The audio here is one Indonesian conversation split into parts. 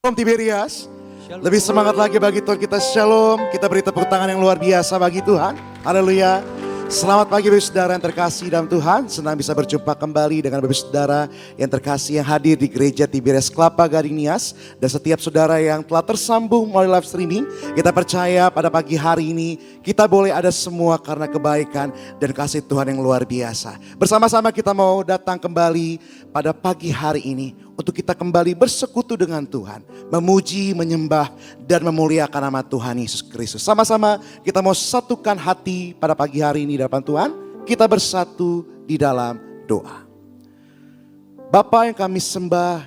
Shalom Tiberias. Lebih semangat lagi bagi Tuhan kita, shalom. Kita beri tepuk tangan yang luar biasa bagi Tuhan. Haleluya. Selamat pagi Bapak Saudara yang terkasih dalam Tuhan. Senang bisa berjumpa kembali dengan Bapak Saudara yang terkasih yang hadir di Gereja Tiberias Kelapa Gading Nias. Dan setiap saudara yang telah tersambung melalui live streaming. Kita percaya pada pagi hari ini kita boleh ada semua karena kebaikan dan kasih Tuhan yang luar biasa. Bersama-sama kita mau datang kembali pada pagi hari ini untuk kita kembali bersekutu dengan Tuhan. Memuji, menyembah, dan memuliakan nama Tuhan Yesus Kristus. Sama-sama kita mau satukan hati pada pagi hari ini di hadapan Tuhan. Kita bersatu di dalam doa. Bapa yang kami sembah,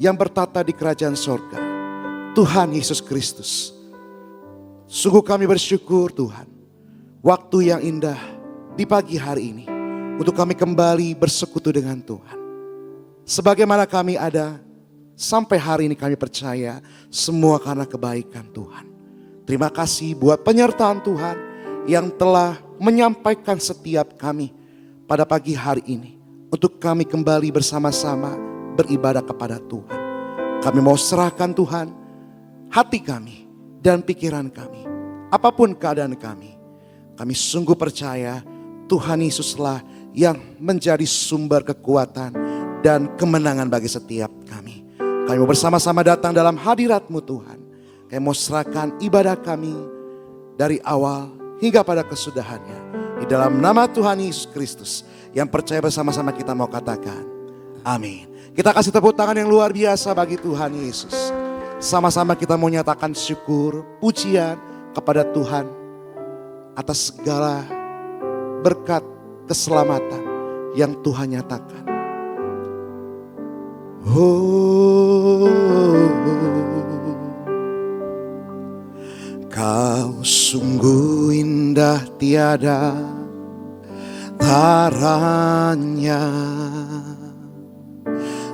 yang bertata di kerajaan sorga, Tuhan Yesus Kristus. Sungguh kami bersyukur Tuhan, waktu yang indah di pagi hari ini untuk kami kembali bersekutu dengan Tuhan. Sebagaimana kami ada, sampai hari ini kami percaya semua karena kebaikan Tuhan. Terima kasih buat penyertaan Tuhan yang telah menyampaikan setiap kami pada pagi hari ini. Untuk kami kembali bersama-sama beribadah kepada Tuhan. Kami mau serahkan Tuhan hati kami dan pikiran kami. Apapun keadaan kami, kami sungguh percaya Tuhan Yesuslah yang menjadi sumber kekuatan dan kemenangan bagi setiap kami. Kami mau bersama-sama datang dalam hadirat-Mu Tuhan. Kami mau serahkan ibadah kami dari awal hingga pada kesudahannya. Di dalam nama Tuhan Yesus Kristus yang percaya bersama-sama kita mau katakan amin. Kita kasih tepuk tangan yang luar biasa bagi Tuhan Yesus. Sama-sama kita mau nyatakan syukur, pujian kepada Tuhan atas segala berkat keselamatan yang Tuhan nyatakan. Kau sungguh indah tiada taranya,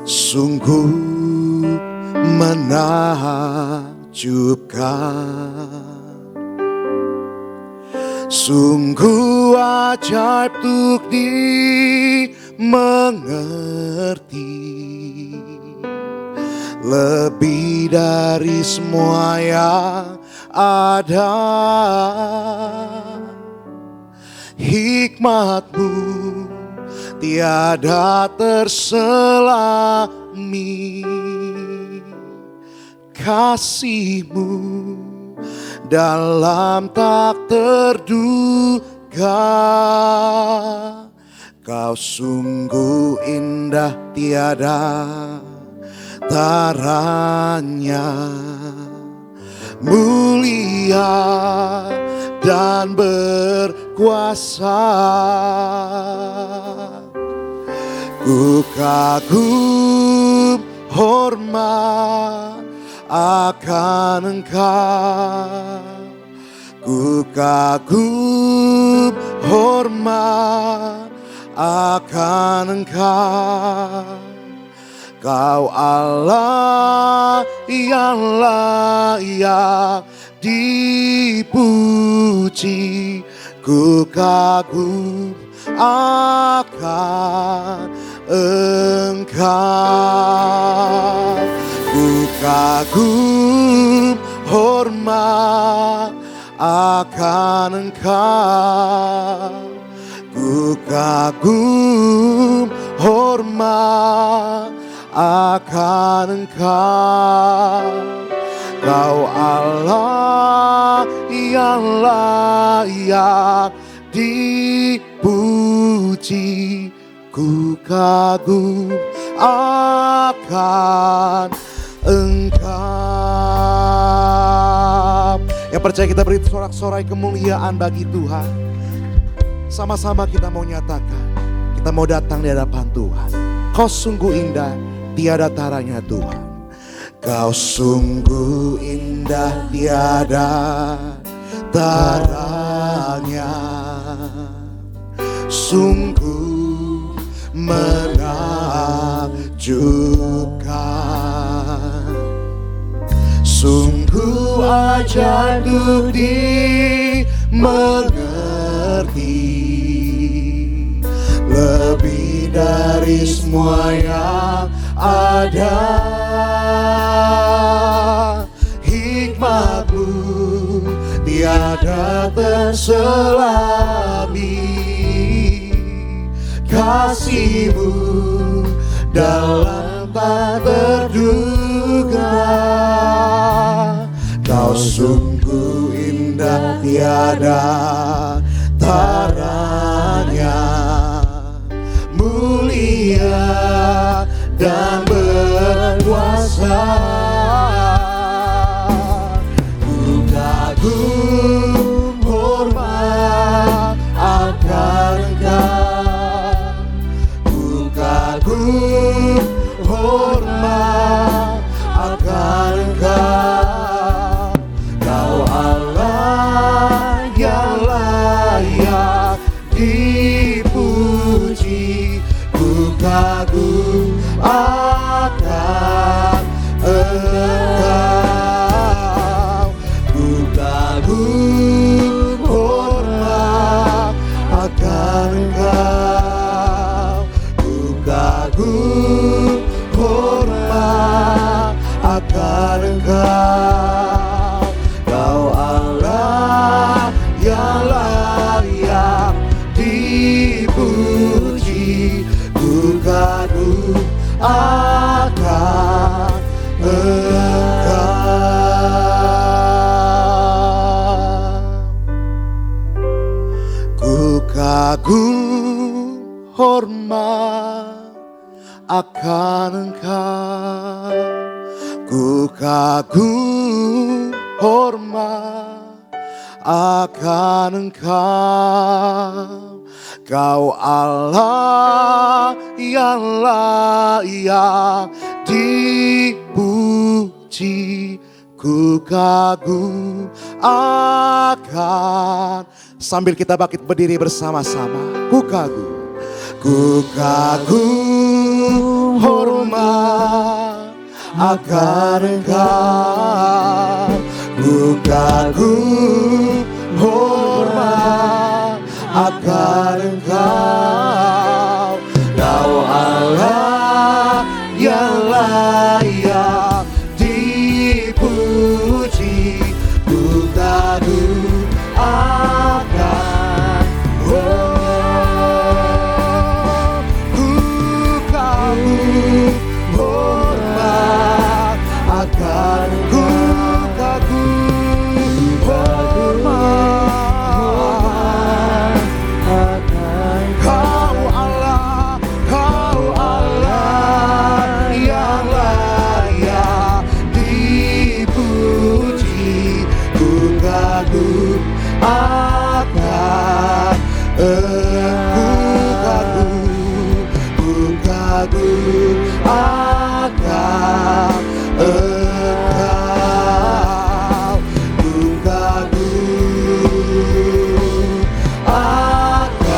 sungguh menakjubkan, sungguh ajaib untuk dimengerti. Lebih dari semua yang ada, hikmat-Mu tiada terselami, kasih-Mu dalam tak terduga. Kau sungguh indah tiada taranya, mulia dan berkuasa. Ku kagum hormat akan Engkau, ku kagum hormat akan Engkau. Kau Allah yang layak dipuji, ku kagum akan Engkau. Ku kagum hormat akan Engkau, ku kagum hormat akan Engkau. Kau Allah yang layak dipuji, ku kagum akan Engkau. Yang percaya kita beri sorak-sorai kemuliaan bagi Tuhan. Sama-sama kita mau nyatakan, kita mau datang di hadapan Tuhan. Kau sungguh indah, tiada taranya Tuhan. Kau sungguh indah, tiada taranya, sungguh menakjubkan, sungguh ajaib untuk dimengerti. Lebih dari semua yang ada, terselami kasih-Mu dalam tak terduga. Kau sungguh indah tiada taranya, mulia dan berkuasa. Ku kagum hormat akan Engkau, ku kagum hormat akan Engkau. Kau Allah yang layak dipuji, ku kagum akan Engkau, ku kagum hormat akan Engkau, ku kagum hormat akan Engkau. Kau Allah yang layak dipuji, ku kagum akan Engkau. Ku kagum hormat akan Engkau, ku kagum hormat akan Engkau. Kau Allah yang layak dipuji, ku kagum akan. Sambil kita bangkit berdiri bersama-sama, ku kagum hormat akan Engkau, ku kagum hormat akan Engkau. Kau Allah yang layak dipuji, ku kagum akan ku kagum hormat akan ku kagum hormat akan Kau Allah yang layak dipuji, ku kagum akan ku kagum akan Engkau, ku kagum akan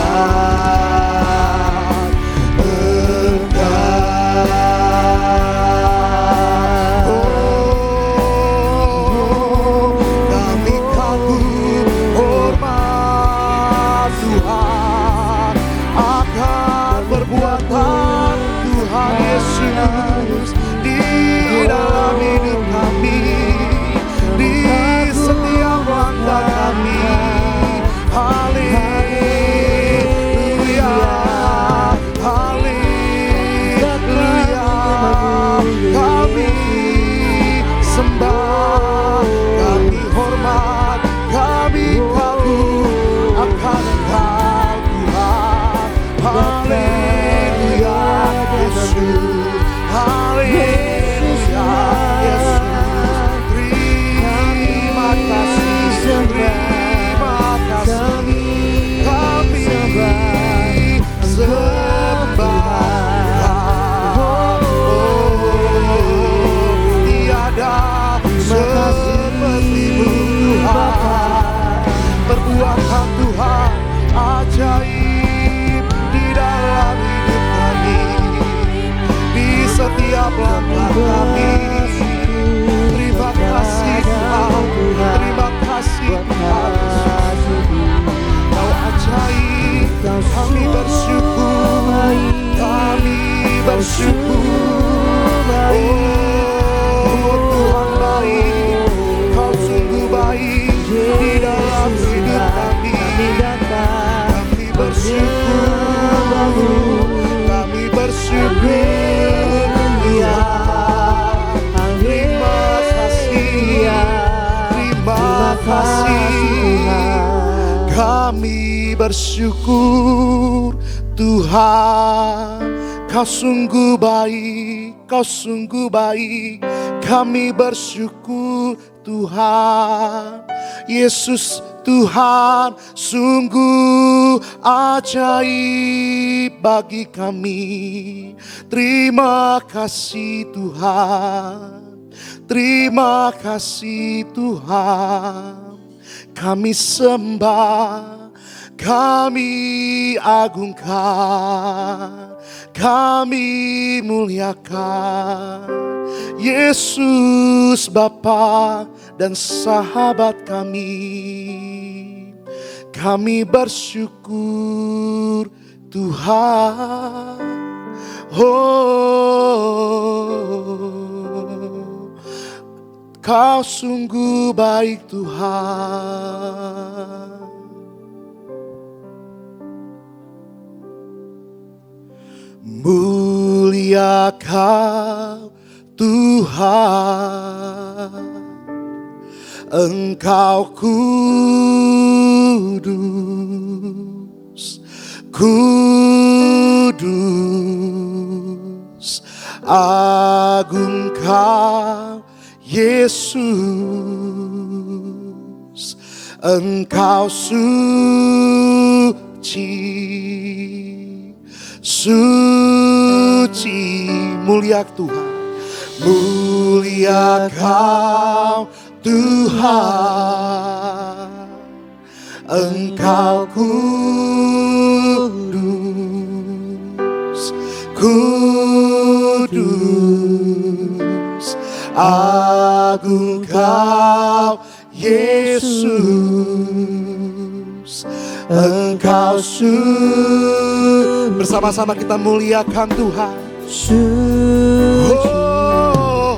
Engkau. Oh, kami kagum hormat Tuhan akan perbuatan Tuhan Yesus di dalam hidup kami, di setiap langkah kami. Haleluya, haleluya. Kami sembah, kami hormat, kami kagum akan Engkau Tuhan. Haleluya Yesus, haleluya Yesus. Terima kasih, terima kasih. Kami sembah, tiada seperti-Mu Tuhan. Perbuatan Tuhan ajaib di dalam hidup kami, di setiap langkah kami. Terima kasih Tuhan, terima kasih Tuhan. Kau ajaib, kami bersyukur, kami bersyukur. Oh Tuhan baik, Kau sungguh baik di dalam hidup Kami bersyukur Tuhan, Kau sungguh baik, Kau sungguh baik. Kami bersyukur Tuhan, Yesus Tuhan sungguh ajaib bagi kami. Terima kasih Tuhan, terima kasih Tuhan. Kami sembah, kami agungkan, kami muliakan Yesus Bapa dan sahabat kami. Kami bersyukur Tuhan. Oh, Kau sungguh baik Tuhan. Mulia Kau Tuhan, Engkau kudus, kudus. Agung Kau Yesus, Engkau suci, suci. Mulia Tuhan, mulia Kau Tuhan, Engkau kudus, kudus. Agung Kau Yesus, Engkau suci. Bersama-sama kita muliakan Tuhan.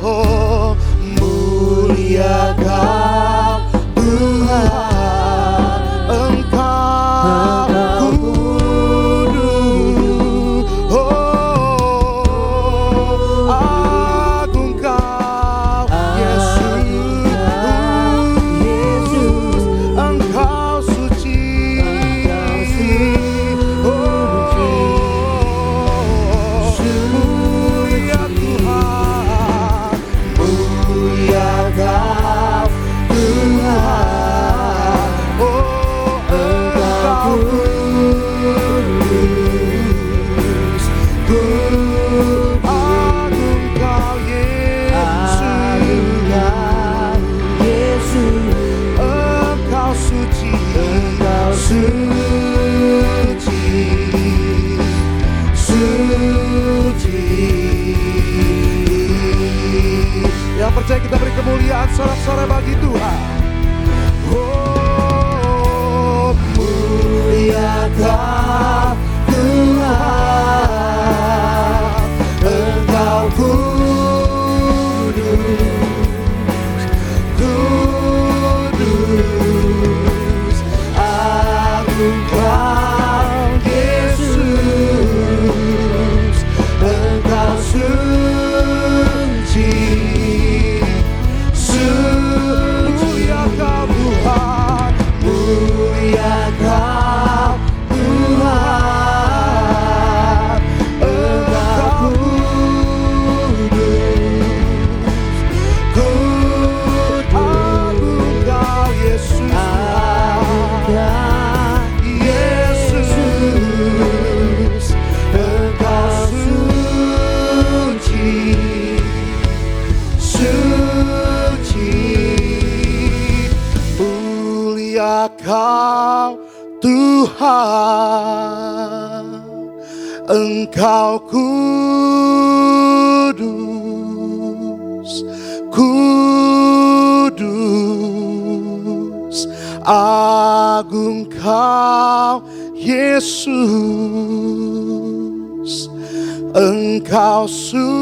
Oh, mulia Kau Tuhan, Engkau kudus. Oh, agung Kau Yesus, Engkau suci. Mulia Tuhan, mulia Kau Tuhan. Oh, Engkau kudus, kudus. Agung Kau Yesus, Engkau suci, suci, suci. Yang percaya kita beri kemuliaan sorak-sorai bagi Tuhan. Oh, mulia Kau Tuhan, Engkau kudus, kudus. Agung Kau Yesus, Engkau suci, mulia Kau Tuhan, mulia Kau Tuhan, Engkau kudus, kudus. Agung Kau Yesus, Yesus, Engkau suci, suci. Mulia Kau Tuhan, Engkau kudus, kudus. Agung Kau Yesus, Engkau suci,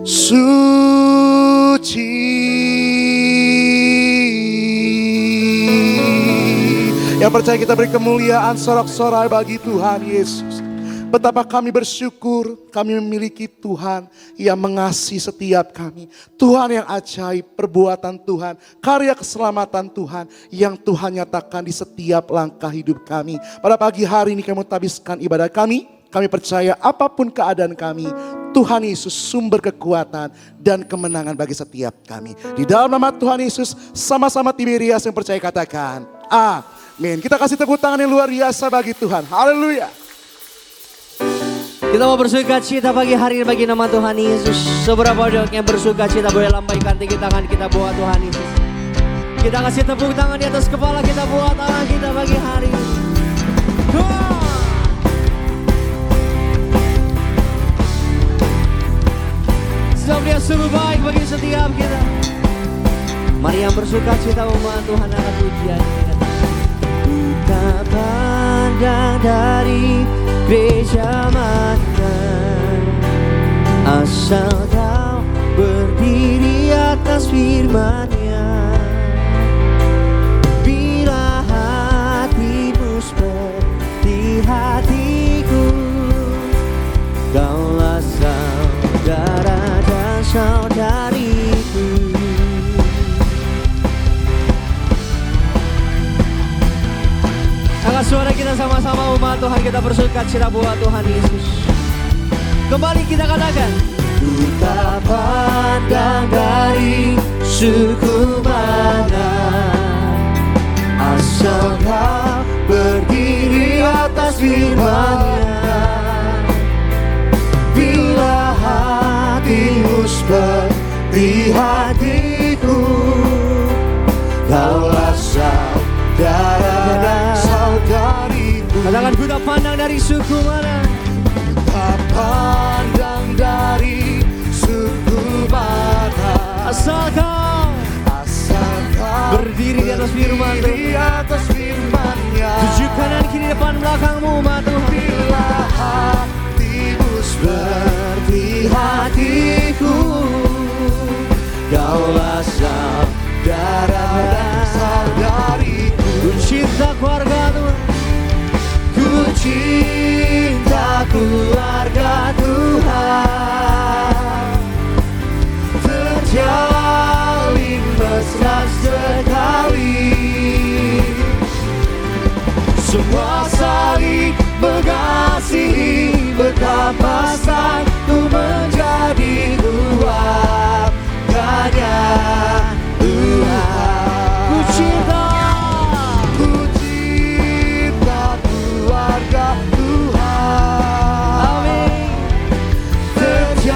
suci. Yang percaya kita beri kemuliaan sorak-sorai bagi Tuhan Yesus. Betapa kami bersyukur kami memiliki Tuhan yang mengasihi setiap kami. Tuhan yang ajaib, perbuatan Tuhan, karya keselamatan Tuhan yang Tuhan nyatakan di setiap langkah hidup kami. Pada pagi hari ini kami tabiskan ibadah kami. Kami percaya apapun keadaan kami, Tuhan Yesus sumber kekuatan dan kemenangan bagi setiap kami. Di dalam nama Tuhan Yesus, sama-sama Tiberias yang percaya katakan, amin. Kita kasih tepuk tangan yang luar biasa bagi Tuhan. Haleluya. Kita mau bersuka cita pagi hari ini bagi nama Tuhan Yesus. Seberapa banyak yang bersuka cita boleh lambaikan tinggi tangan kita buat Tuhan Yesus. Kita kasih tepuk tangan di atas kepala kita buat Allah kita pagi hari ini. Sebab Dia sungguh baik bagi setiap kita. Mari yang bersuka cita umat Tuhan akan pujian. Kita pandang dari gereja mana, asal Kau berdiri atas firman-Nya. Bila hatimu seperti hatiku, Kaulah saudara dan saudariku. Angkat suara kita sama-sama umat Tuhan, kita bersuka cita buat Tuhan Yesus. Kembali kita katakan, kita pandang dari suku mana, asal Kau berdiri atas firman-Nya. Bila hatimu seperti hatiku, Kaulah saudara dan saudariku. Katakan, ku tak pandang dari suku mana, tak pandang dari suku mana, asal Kau berdiri di atas firman-Nya. Tujuh kanan kiri depan belakangmu umat Tuhan. Bila hatimu seperti hatiku, Kaulah saudara dan saudariku. Ku cinta keluarga Tuhan, ku cinta keluarga Tuhan, terjalin mesra sekali. Semua saling mengasihi, betapa satu menjadi keluarganya Tuhan. Ku cinta keluarga Tuhan. Amin. Terjalin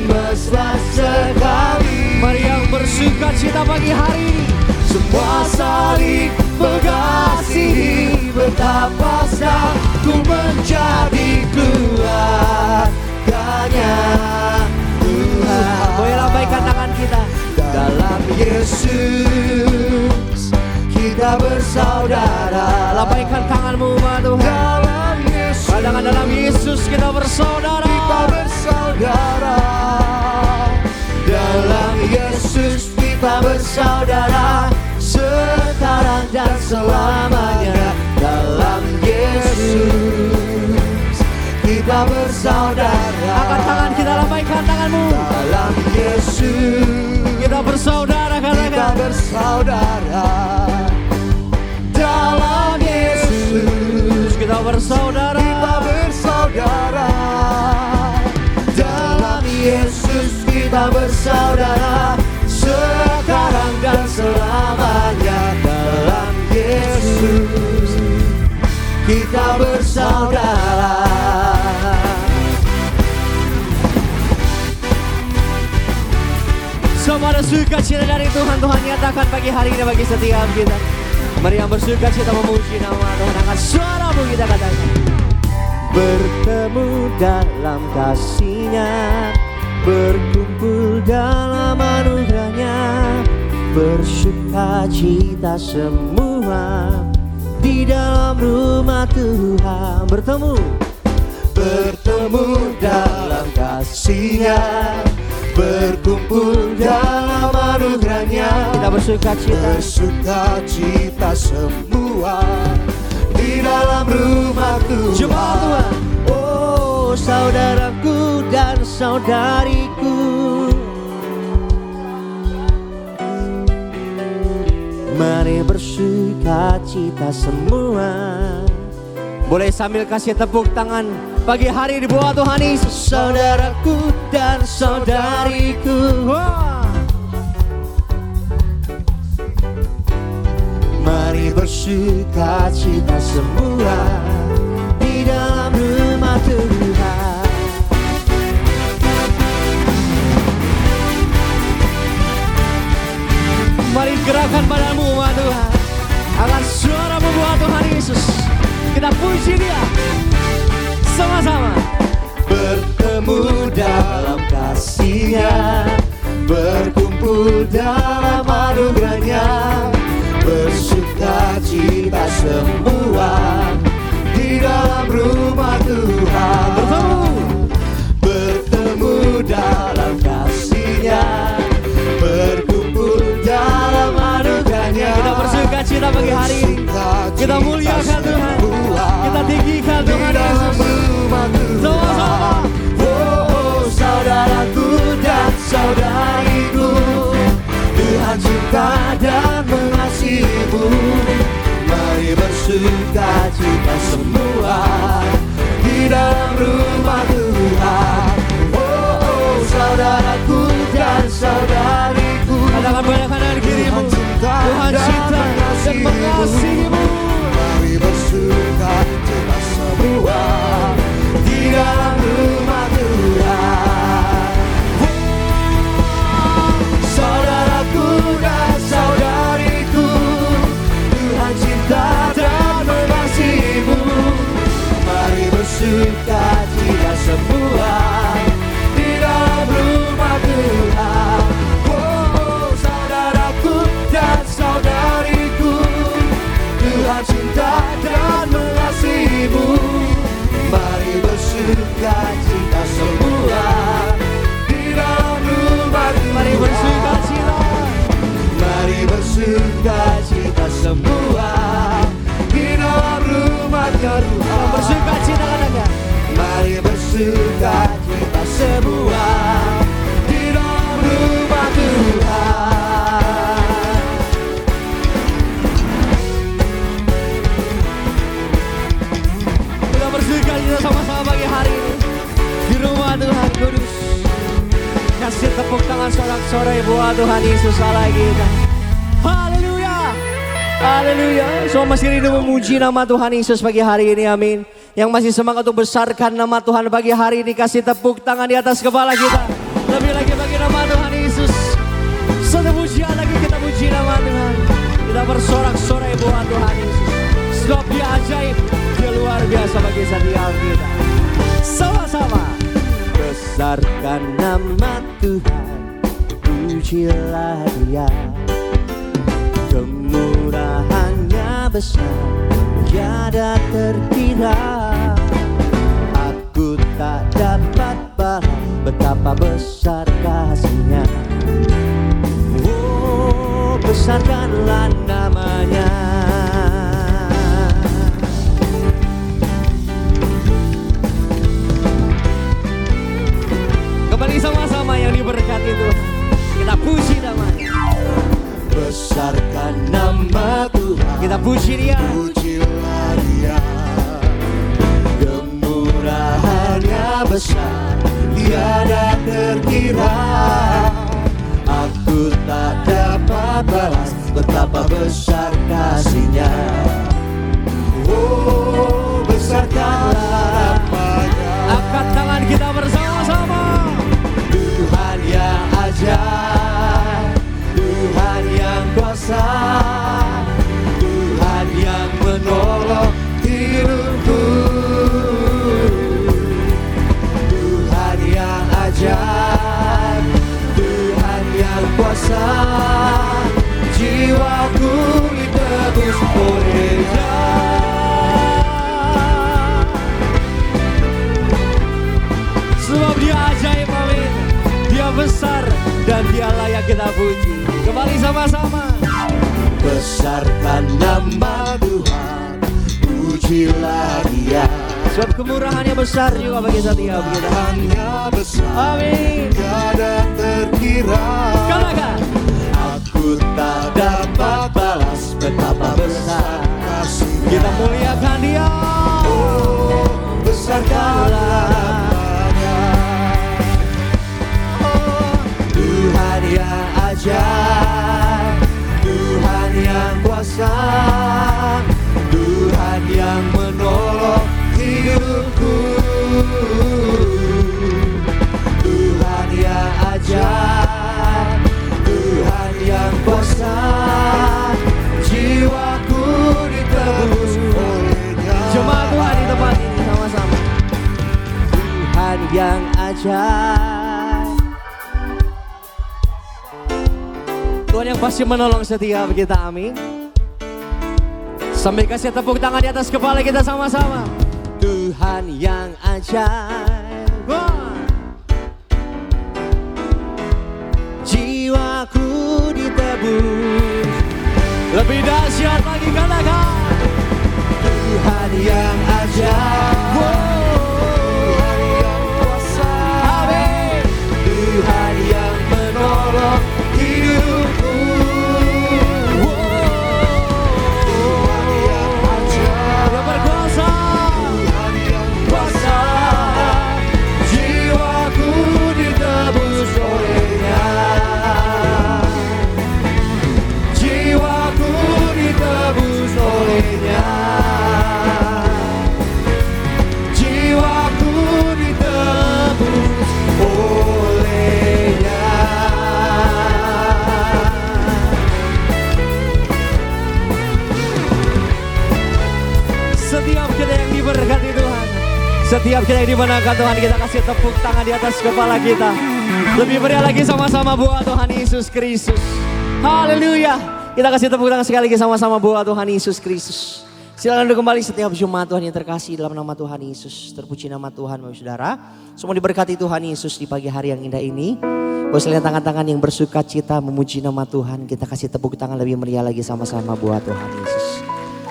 mesra sekali. Mari yang bersuka cita pagi hari ini, semua saling mengasihi, betapa satu menjadi keluarganya Tuhan. Boleh lambaikan tangan kita. Dalam Yesus kita bersaudara. Lambaikan tanganmu umat Tuhan. Dalam Yesus, katakan dalam Yesus kita bersaudara. Kita bersaudara. Dalam Yesus kita bersaudara, sekarang dan selamanya. Dalam Yesus kita bersaudara. Angkat tangan kita, lambaikan tanganmu. Dalam Yesus kita bersaudara, katakan. Kita bersaudara. Dalam Yesus kita bersaudara. Kita bersaudara. Dalam Yesus kita bersaudara, sekarang dan selamanya. Dalam Yesus kita bersaudara. Semua ada sukacita dari Tuhan, Tuhan nyatakan pagi hari ini bagi setiap kita. Mari yang bersukacita memuji nama Tuhan, angkat suaramu kita katakan. Bertemu dalam kasih-Nya, berkumpul dalam anugerah-Nya, bersukacita semua di dalam rumah Tuhan. Bertemu dalam kasih-Nya, berkumpul dalam anugerah-Nya, kita bersukacita semua di di dalam rumah Tuhan. Jemaat Tuhan. Oh saudaraku dan saudariku, mari bersukacita semua. Boleh sambil kasih tepuk tangan pagi hari di bawah Tuhan Yesus. Saudaraku dan saudariku, mari bersukacita semua di dalam rumah Tuhan. Mari gerakan badanmu umat Tuhan, angkat suara membuat Tuhan Yesus. Kita puji Dia sama-sama. Bertemu dalam kasih-Nya, berkumpul dalam anugerah-Nya, bersukacita semua di dalam rumah Tuhan. Bertemu dalam kasih-Nya, berkumpul dalam anugerah-Nya. Kita bersukacita pagi hari ini. Kita muliakan Tuhan, kita tinggikan Tuhan Yesus. Sama-sama. Oh saudaraku dan saudariku, Tuhan cinta dan mengasihimu. Mari bersukacita semua di dalam rumah Tuhan. Oh saudaraku dan saudariku, katakan banyak kanan kirimu, Tuhan cinta dan mengasihimu. Mari bersukacita semua di dalam rumah Tuhan. Saudaraku dan saudariku, Tuhan cinta dan mengasihimu. Mari bersukacita semua di dalam rumah Tuhan. Oh saudaraku dan saudariku, Tuhan cinta dan mengasihimu. Mari bersukacita semua di dalam rumah Tuhan. Mari bersukacita, mari bersukacita semua di dalam rumah Tuhan. Bersukacita katanya. Mari bersukacita semua di dalam rumah Tuhan. Kita bersukacita sama-sama pagi hari ini di rumah Tuhan Kudus. Kasih tepuk tangan sorak-sorai buat Tuhan Yesus Allah kita. Haleluya, haleluya. Semua masih rindu memuji nama Tuhan Yesus pagi hari ini, amin. Yang masih semangat untuk besarkan nama Tuhan pagi hari ini, kasih tepuk tangan di atas kepala kita. Lebih lagi bagi nama Tuhan Yesus. Satu pujian lagi kita puji nama Tuhan. Kita bersorak-sorai buat Tuhan Yesus. Sebab Dia ajaib, Dia luar biasa bagi setiap kita. Sama-sama. Besarkan nama Tuhan, pujilah Dia. Kemurahannya besar, tiada terkira. Aku tak dapat balas betapa besar kasih-Nya. Oh, besarkanlah namanya. Kembali sama-sama yang diberkati Tuhan, kita puji namanya. Besarkan nama Tuhan, kita puji Dia. Pujilah Dia. Kemurahannya besar, tiada terkira. Aku tak dapat balas betapa besar kasih-Nya. Oh, besarkanlah namanya. Angkat tangan kita bersama-sama. Tuhan yang ajaib, Tuhan yang kuasa, Tuhan yang menolong hidupku. Tuhan yang ajaib, Tuhan yang kuasa, jiwaku ditebus oleh Dia. Sebab Dia ajaib, amin. Dia besar dan Dia layak kita puji. Kembali sama-sama. Besarkan nama Tuhan, puji pujilah Dia. Sebab kemurahannya besar juga bagi setiap kita. Hanya besar, Amin. tiada terkira. Katakan, aku tak dapat balas betapa besar kasih. kita muliakan Dia. Oh, besarkanlah namanya. Tuhan yang ajaib, Tuhan yang kuasa, Tuhan yang menolong hidupku. Tuhan yang ajaib, Tuhan yang kuasa, jiwaku ditebus olehnya. Jemaat Tuhan di tempat ini sama-sama. Tuhan yang ajaib, Tuhan yang pasti menolong setiap kita, amin. Sambil kasih tepuk tangan di atas kepala kita sama-sama. Tuhan yang ajaib, jiwaku ditebus. Lebih dahsyat lagi katakan, Tuhan yang ajaib, Tuhan yang kuasa, amin. Tuhan yang menolong hidupku. Tuhan yang ajaib, yang berkuasa, Tuhan yang kuasa, jiwaku ditebus olehnya. Jiwaku ditebus olehnya. Jiwaku ditebus olehnya. Setiap kita yang diberkati Tuhan, setiap kita yang dimenangkan Tuhan, kita kasih tepuk tangan di atas kepala kita. Lebih meriah lagi sama-sama buat Tuhan Yesus Kristus. Haleluya. Kita kasih tepuk tangan sekali lagi sama-sama buat Tuhan Yesus Kristus. Silakan duduk kembali setiap jemaat Tuhan yang terkasih dalam nama Tuhan Yesus. Terpuji nama Tuhan Bapak Saudara. Semua diberkati Tuhan Yesus di pagi hari yang indah ini. Boleh lihat tangan-tangan yang bersuka cita memuji nama Tuhan. Kita kasih tepuk tangan lebih meriah lagi sama-sama buat Tuhan Yesus.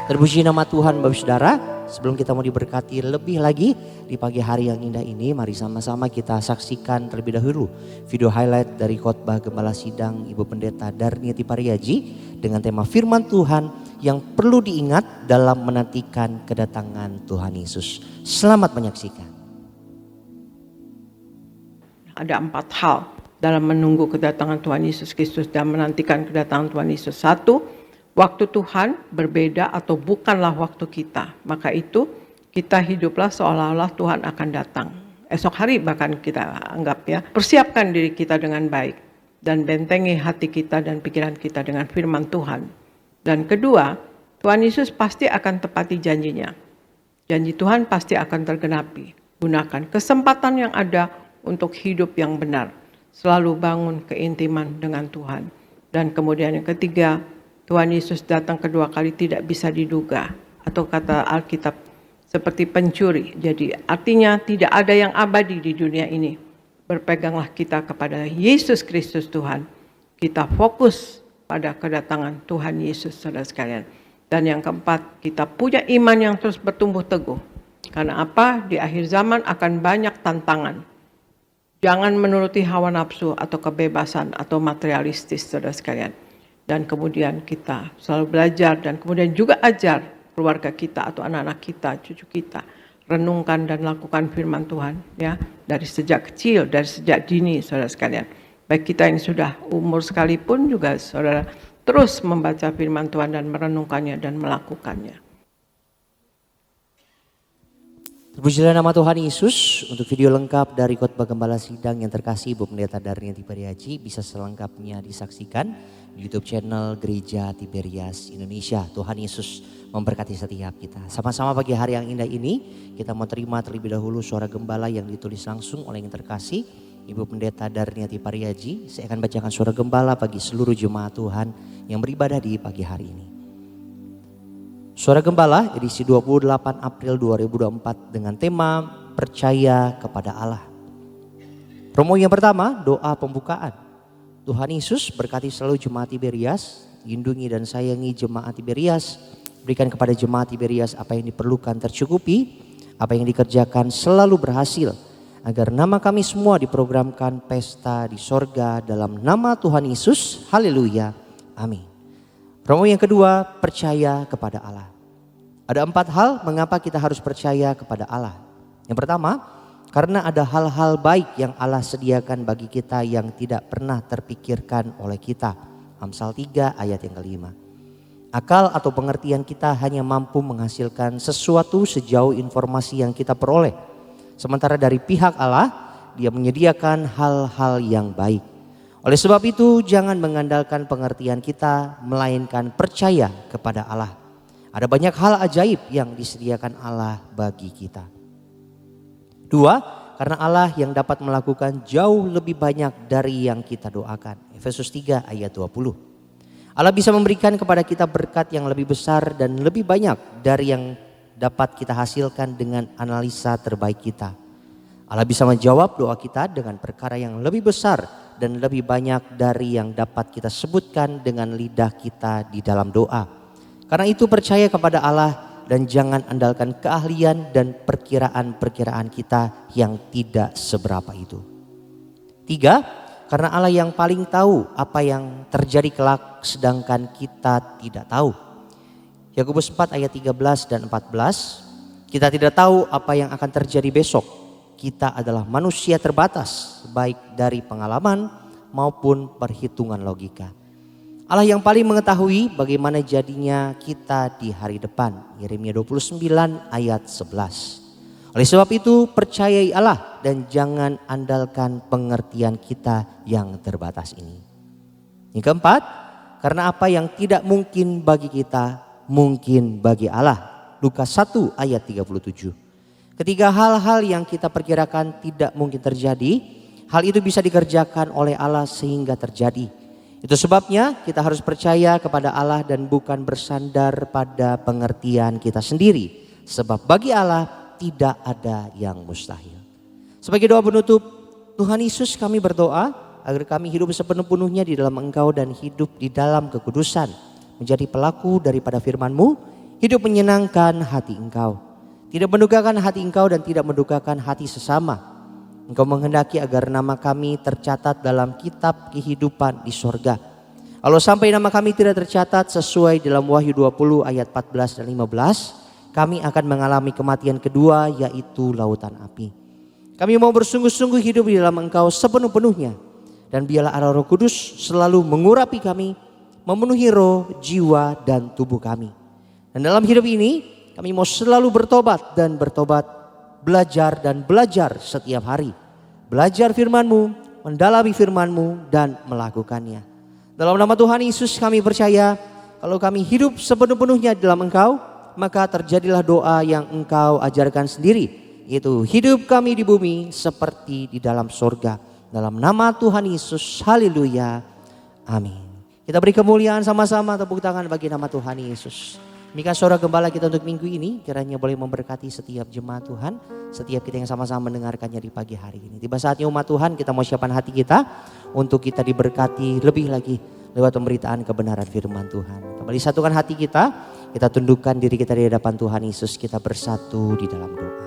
Terpuji nama Tuhan Bapak Saudara. Sebelum kita mau diberkati lebih lagi di pagi hari yang indah ini, mari sama-sama kita saksikan terlebih dahulu video highlight dari khotbah Gembala Sidang Ibu Pendeta Darniati Pariaji dengan tema firman Tuhan yang perlu diingat dalam menantikan kedatangan Tuhan Yesus. Selamat menyaksikan. Ada 4 hal dalam menunggu kedatangan Tuhan Yesus Kristus dan menantikan kedatangan Tuhan Yesus. 1, waktu Tuhan berbeda atau bukanlah waktu kita. Maka itu kita hiduplah seolah-olah Tuhan akan datang. Esok hari bahkan kita anggap ya. Persiapkan diri kita dengan baik. Dan bentengi hati kita dan pikiran kita dengan firman Tuhan. Dan kedua, Tuhan Yesus pasti akan tepati janjinya. Janji Tuhan pasti akan tergenapi. Gunakan kesempatan yang ada untuk hidup yang benar. Selalu bangun keintiman dengan Tuhan. Dan kemudian yang ketiga, Tuhan Yesus datang kedua kali tidak bisa diduga. Atau kata Alkitab seperti pencuri. Jadi artinya tidak ada yang abadi di dunia ini. Berpeganglah kita kepada Yesus Kristus Tuhan. Kita fokus pada kedatangan Tuhan Yesus saudara sekalian. Dan yang keempat, kita punya iman yang terus bertumbuh teguh. Karena apa? Di akhir zaman akan banyak tantangan. Jangan menuruti hawa nafsu atau kebebasan atau materialistis saudara sekalian. Dan kemudian kita selalu belajar dan kemudian juga ajar keluarga kita atau anak-anak kita, cucu kita. Renungkan dan lakukan firman Tuhan ya. Dari sejak kecil, dari sejak dini saudara sekalian. Baik kita yang sudah umur sekalipun juga saudara terus membaca firman Tuhan dan merenungkannya dan melakukannya. Terpujilah nama Tuhan Yesus. Untuk video lengkap dari khotbah Gembala Sidang yang terkasih Ibu Pendeta Darniati Pariaji bisa selengkapnya disaksikan di YouTube channel Gereja Tiberias Indonesia. Tuhan Yesus memberkati setiap kita. Sama-sama pagi hari yang indah ini kita mau terima terlebih dahulu suara gembala yang ditulis langsung oleh yang terkasih Ibu Pendeta Darniati Pariaji. Saya akan bacakan suara gembala bagi seluruh jemaat Tuhan yang beribadah di pagi hari ini. Suara Gembala edisi 28 April 2024 dengan tema Percaya kepada Allah. Promo yang pertama, doa pembukaan. Tuhan Yesus berkati selalu jemaat Tiberias, lindungi dan sayangi jemaat Tiberias berikan kepada jemaat Tiberias apa yang diperlukan tercukupi, apa yang dikerjakan selalu berhasil, agar nama kami semua diprogramkan pesta di sorga dalam nama Tuhan Yesus. Haleluya. Amin. Romo yang kedua, percaya kepada Allah. Ada 4 hal mengapa kita harus percaya kepada Allah. Yang pertama, karena ada hal-hal baik yang Allah sediakan bagi kita yang tidak pernah terpikirkan oleh kita. Amsal 3 ayat yang kelima. Akal atau pengertian kita hanya mampu menghasilkan sesuatu sejauh informasi yang kita peroleh. Sementara dari pihak Allah, Dia menyediakan hal-hal yang baik. Oleh sebab itu, jangan mengandalkan pengertian kita, melainkan percaya kepada Allah. Ada banyak hal ajaib yang disediakan Allah bagi kita. 2, karena Allah yang dapat melakukan jauh lebih banyak dari yang kita doakan. Efesus 3 ayat 20. Allah bisa memberikan kepada kita berkat yang lebih besar dan lebih banyak dari yang dapat kita hasilkan dengan analisa terbaik kita. Allah bisa menjawab doa kita dengan perkara yang lebih besar dan lebih banyak dari yang dapat kita sebutkan dengan lidah kita di dalam doa. Karena itu percaya kepada Allah dan jangan andalkan keahlian dan perkiraan-perkiraan kita yang tidak seberapa itu. 3, karena Allah yang paling tahu apa yang terjadi kelak sedangkan kita tidak tahu. Yakobus 4 ayat 13 dan 14, kita tidak tahu apa yang akan terjadi besok. Kita adalah manusia terbatas baik dari pengalaman maupun perhitungan logika. Allah yang paling mengetahui bagaimana jadinya kita di hari depan. Yeremia 29 ayat 11. Oleh sebab itu percayai Allah dan jangan andalkan pengertian kita yang terbatas ini. Yang keempat, karena apa yang tidak mungkin bagi kita mungkin bagi Allah. Lukas 1 ayat 37. Ketika hal-hal yang kita perkirakan tidak mungkin terjadi, hal itu bisa dikerjakan oleh Allah sehingga terjadi. Itu sebabnya kita harus percaya kepada Allah dan bukan bersandar pada pengertian kita sendiri. Sebab bagi Allah tidak ada yang mustahil. Sebagai doa penutup, Tuhan Yesus kami berdoa agar kami hidup sepenuh-penuhnya di dalam Engkau dan hidup di dalam kekudusan. Menjadi pelaku daripada firman-Mu, hidup menyenangkan hati Engkau. Tidak mendukakan hati Engkau dan tidak mendukakan hati sesama. Engkau menghendaki agar nama kami tercatat dalam kitab kehidupan di sorga. Kalau sampai nama kami tidak tercatat sesuai dalam Wahyu 20 ayat 14 dan 15, kami akan mengalami kematian kedua yaitu lautan api. Kami mau bersungguh-sungguh hidup di dalam Engkau sepenuh-penuhnya. Dan biarlah Allah Roh Kudus selalu mengurapi kami, memenuhi roh, jiwa dan tubuh kami. Dan dalam hidup ini kami mau selalu bertobat dan bertobat. Belajar dan belajar setiap hari. Belajar firman-Mu, mendalami firman-Mu dan melakukannya. Dalam nama Tuhan Yesus kami percaya kalau kami hidup sepenuh-penuhnya dalam Engkau, maka terjadilah doa yang Engkau ajarkan sendiri, yaitu hidup kami di bumi seperti di dalam sorga. Dalam nama Tuhan Yesus, haleluya, amin. Kita beri kemuliaan sama-sama, tepuk tangan bagi nama Tuhan Yesus. Demikian suara gembala kita untuk minggu ini, kiranya boleh memberkati setiap jemaat Tuhan, setiap kita yang sama-sama mendengarkannya di pagi hari ini. Tiba saatnya umat Tuhan kita mau siapkan hati kita untuk kita diberkati lebih lagi lewat pemberitaan kebenaran firman Tuhan. Kembali satukan hati kita tundukkan diri kita di hadapan Tuhan Yesus, kita bersatu di dalam doa.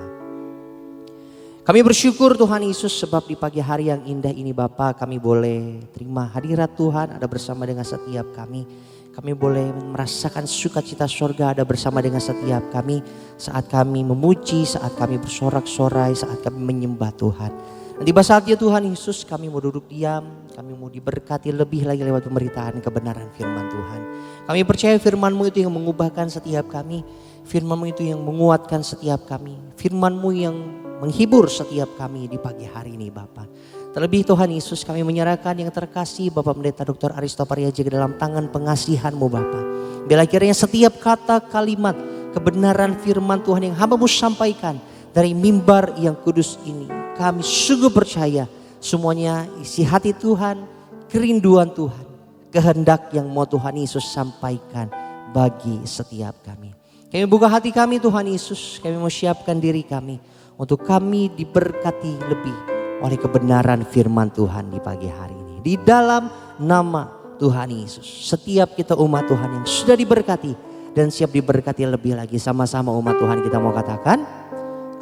Kami bersyukur Tuhan Yesus sebab di pagi hari yang indah ini Bapa kami boleh terima hadirat Tuhan ada bersama dengan setiap kami. Kami boleh merasakan sukacita surga ada bersama dengan setiap kami saat kami memuji, saat kami bersorak-sorai, saat kami menyembah Tuhan. Dan tiba saatnya Tuhan Yesus kami mau duduk diam, kami mau diberkati lebih lagi lewat pemberitaan kebenaran firman Tuhan. Kami percaya firman-Mu itu yang mengubahkan setiap kami, firman-Mu itu yang menguatkan setiap kami, firman-Mu yang menghibur setiap kami di pagi hari ini Bapa. Terlebih Tuhan Yesus kami menyerahkan yang terkasih Bapak Pendeta Dr. Aristo Pariaji ke dalam tangan pengasihan-Mu Bapa. Bila kiranya setiap kata kalimat kebenaran firman Tuhan yang hamba-Mu sampaikan dari mimbar yang kudus ini. Kami sungguh percaya semuanya isi hati Tuhan, kerinduan Tuhan, kehendak yang mau Tuhan Yesus sampaikan bagi setiap kami. Kami buka hati kami Tuhan Yesus, kami mau siapkan diri kami untuk kami diberkati lebih oleh kebenaran firman Tuhan di pagi hari ini. Di dalam nama Tuhan Yesus. Setiap kita umat Tuhan yang sudah diberkati dan siap diberkati lebih lagi. Sama-sama umat Tuhan kita mau katakan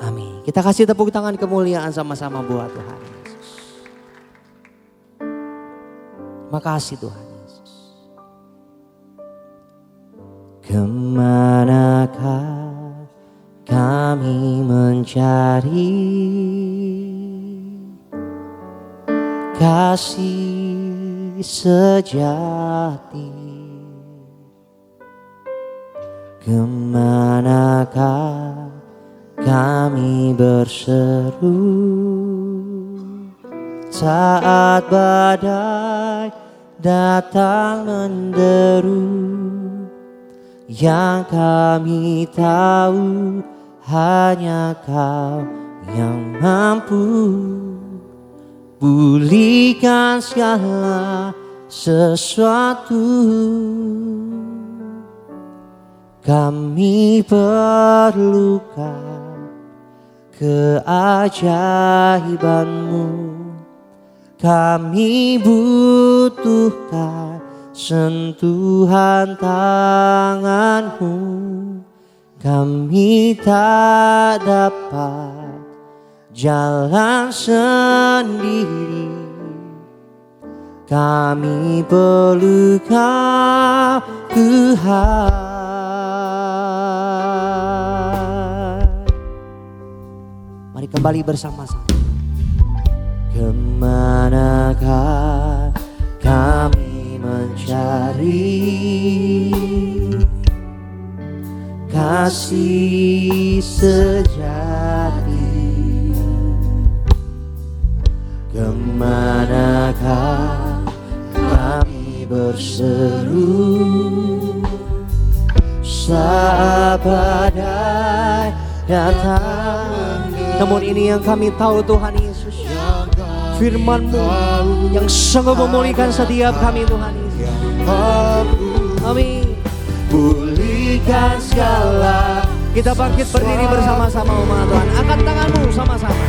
amin. Kita kasih tepuk tangan kemuliaan sama-sama buat Tuhan Yesus. Makasih Tuhan Yesus. Kemanakah kami mencari kasih sejati? Kemanakah kami berseru saat badai datang menderu? Yang kami tahu hanya Kau yang mampu pulihkan segala sesuatu. Kami perlukan keajaiban-Mu. Kami butuhkan sentuhan tangan-Mu. Kami tak dapat jalan sendiri. Kami perlu Kau Tuhan. Mari kembali bersama-sama. Kemanakah kami mencari kasih sejati? Kemanakah kami berseru saat badai datang? Namun ini yang kami tahu Tuhan Yesus, firman-Mu yang sanggup memulihkan setiap kami Tuhan Yesus. Amin. Pulihkan segala. Kita bangkit berdiri bersama-sama umat Tuhan. Angkat tanganmu sama-sama.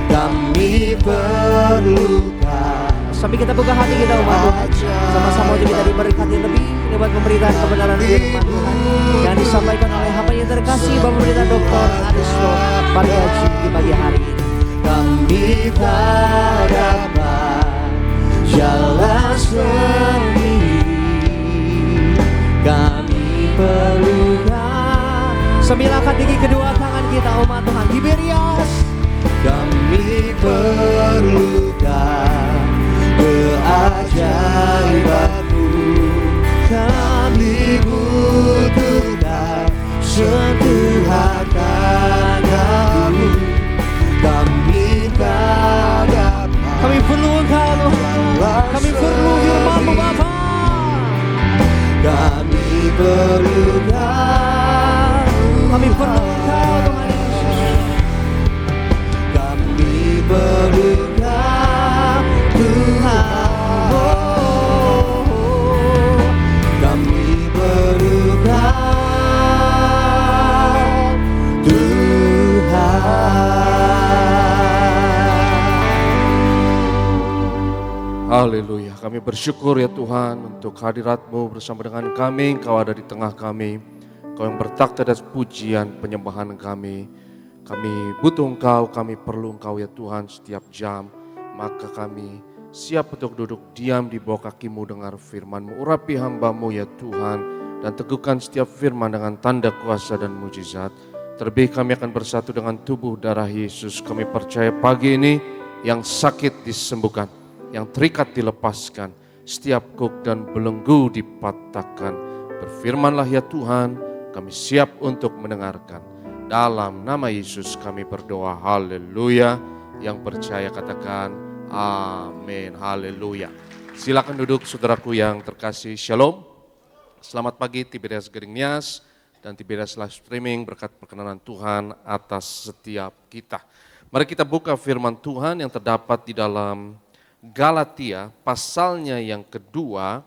Kami perlukan. Sampai kita buka hati kita umat Tuhan. Sama-sama untuk kita diberkati lebih lewat pemberitaan kebenaran firman Tuhan yang disampaikan oleh hamba yang terkasih Bapak Pendeta Dr. Aristo Pariaji di pagi hari ini. Kami tak dapat jalan sendiri. Kami perlukan. Sambil angkat tinggi kedua tangan kita umat Tuhan. Tiberias. Kami perlukan keajaiban-Mu. Kami butuhkan sentuhan tangan-Mu. Kami tak dapat. Kami perlu Engkau Tuhan. Kami perlu firman-Mu Bapa. Kami perlukan. Kami perlu Engkau Tuhan Yesus. Kami perlukan Tuhan. Kami perlukan Tuhan. Haleluya, kami bersyukur ya Tuhan untuk hadirat-Mu bersama dengan kami. Engkau ada di tengah kami, Engkau yang bertakhta atas pujian penyembahan kami. Kami butuh Engkau, kami perlu Engkau ya Tuhan setiap jam. Maka kami siap untuk duduk diam di bawah kaki-Mu, dengar firman-Mu. Urapi hamba-Mu ya Tuhan, dan teguhkan setiap firman dengan tanda kuasa dan mujizat. Terlebih kami akan bersatu dengan tubuh darah Yesus. Kami percaya pagi ini yang sakit disembuhkan, yang terikat dilepaskan, setiap kuk dan belenggu dipatahkan. Berfirmanlah ya Tuhan, kami siap untuk mendengarkan. Dalam nama Yesus kami berdoa, haleluya. Yang percaya katakan amin, haleluya. Silakan duduk saudaraku yang terkasih, shalom. Selamat pagi Tiberias Geringnias dan Tiberias live streaming, berkat perkenanan Tuhan atas setiap kita. Mari kita buka firman Tuhan yang terdapat di dalam Galatia pasalnya yang kedua.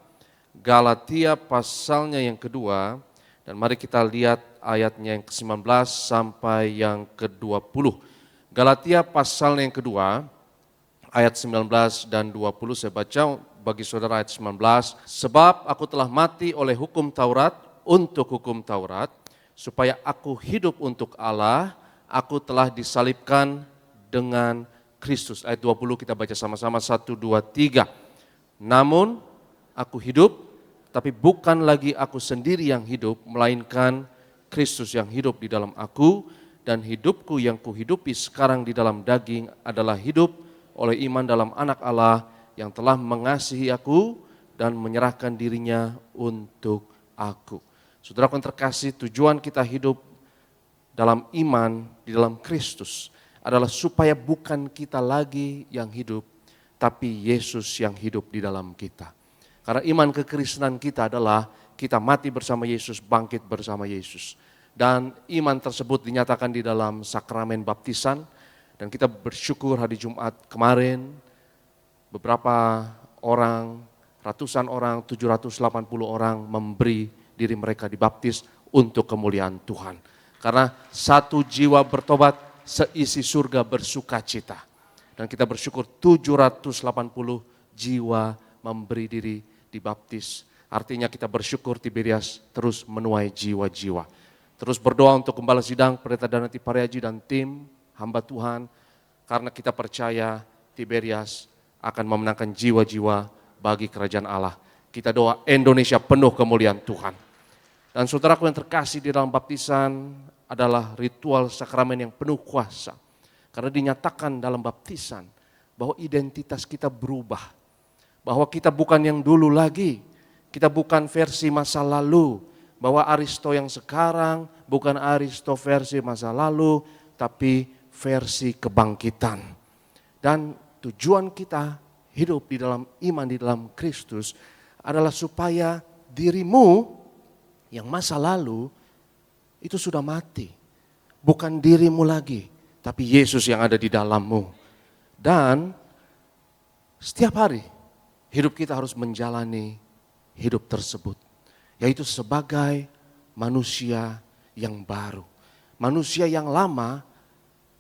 Galatia pasalnya yang kedua, dan mari kita lihat ayatnya yang ke-19 sampai yang ke-20. Galatia pasalnya yang kedua, ayat 19 dan 20, saya baca bagi saudara ayat 19. Sebab aku telah mati oleh hukum Taurat untuk hukum Taurat, supaya aku hidup untuk Allah, aku telah disalibkan dengan Kristus. Ayat 20 kita baca sama-sama, 1, 2, 3. Namun aku hidup, tapi bukan lagi aku sendiri yang hidup, melainkan Kristus yang hidup di dalam aku, dan hidupku yang kuhidupi sekarang di dalam daging adalah hidup oleh iman dalam anak Allah yang telah mengasihi aku dan menyerahkan dirinya untuk aku. Saudara yang terkasih, tujuan kita hidup dalam iman di dalam Kristus adalah supaya bukan kita lagi yang hidup, tapi Yesus yang hidup di dalam kita. Karena iman kekristenan kita adalah kita mati bersama Yesus, bangkit bersama Yesus. Dan iman tersebut dinyatakan di dalam sakramen baptisan. Dan kita bersyukur hari Jumat kemarin, beberapa orang, ratusan orang, 780 orang memberi diri mereka dibaptis untuk kemuliaan Tuhan. Karena satu jiwa bertobat, seisi surga bersuka cita. Dan kita bersyukur 780 jiwa memberi diri dibaptis. Artinya kita bersyukur Tiberias terus menuai jiwa-jiwa. Terus berdoa untuk Gembala Sidang, Pendeta Danati Pariaji dan tim hamba Tuhan. Karena kita percaya Tiberias akan memenangkan jiwa-jiwa bagi kerajaan Allah. Kita doa Indonesia penuh kemuliaan Tuhan. Dan saudaraku yang terkasih, di dalam baptisan adalah ritual sakramen yang penuh kuasa. Karena dinyatakan dalam baptisan bahwa identitas kita berubah. Bahwa kita bukan yang dulu lagi. Kita bukan versi masa lalu. Bahwa Aristo yang sekarang bukan Aristo versi masa lalu, tapi versi kebangkitan. Dan tujuan kita hidup di dalam iman di dalam Kristus adalah supaya dirimu yang masa lalu itu sudah mati. Bukan dirimu lagi, tapi Yesus yang ada di dalammu. Dan setiap hari hidup kita harus menjalani hidup tersebut. Yaitu sebagai manusia yang baru. Manusia yang lama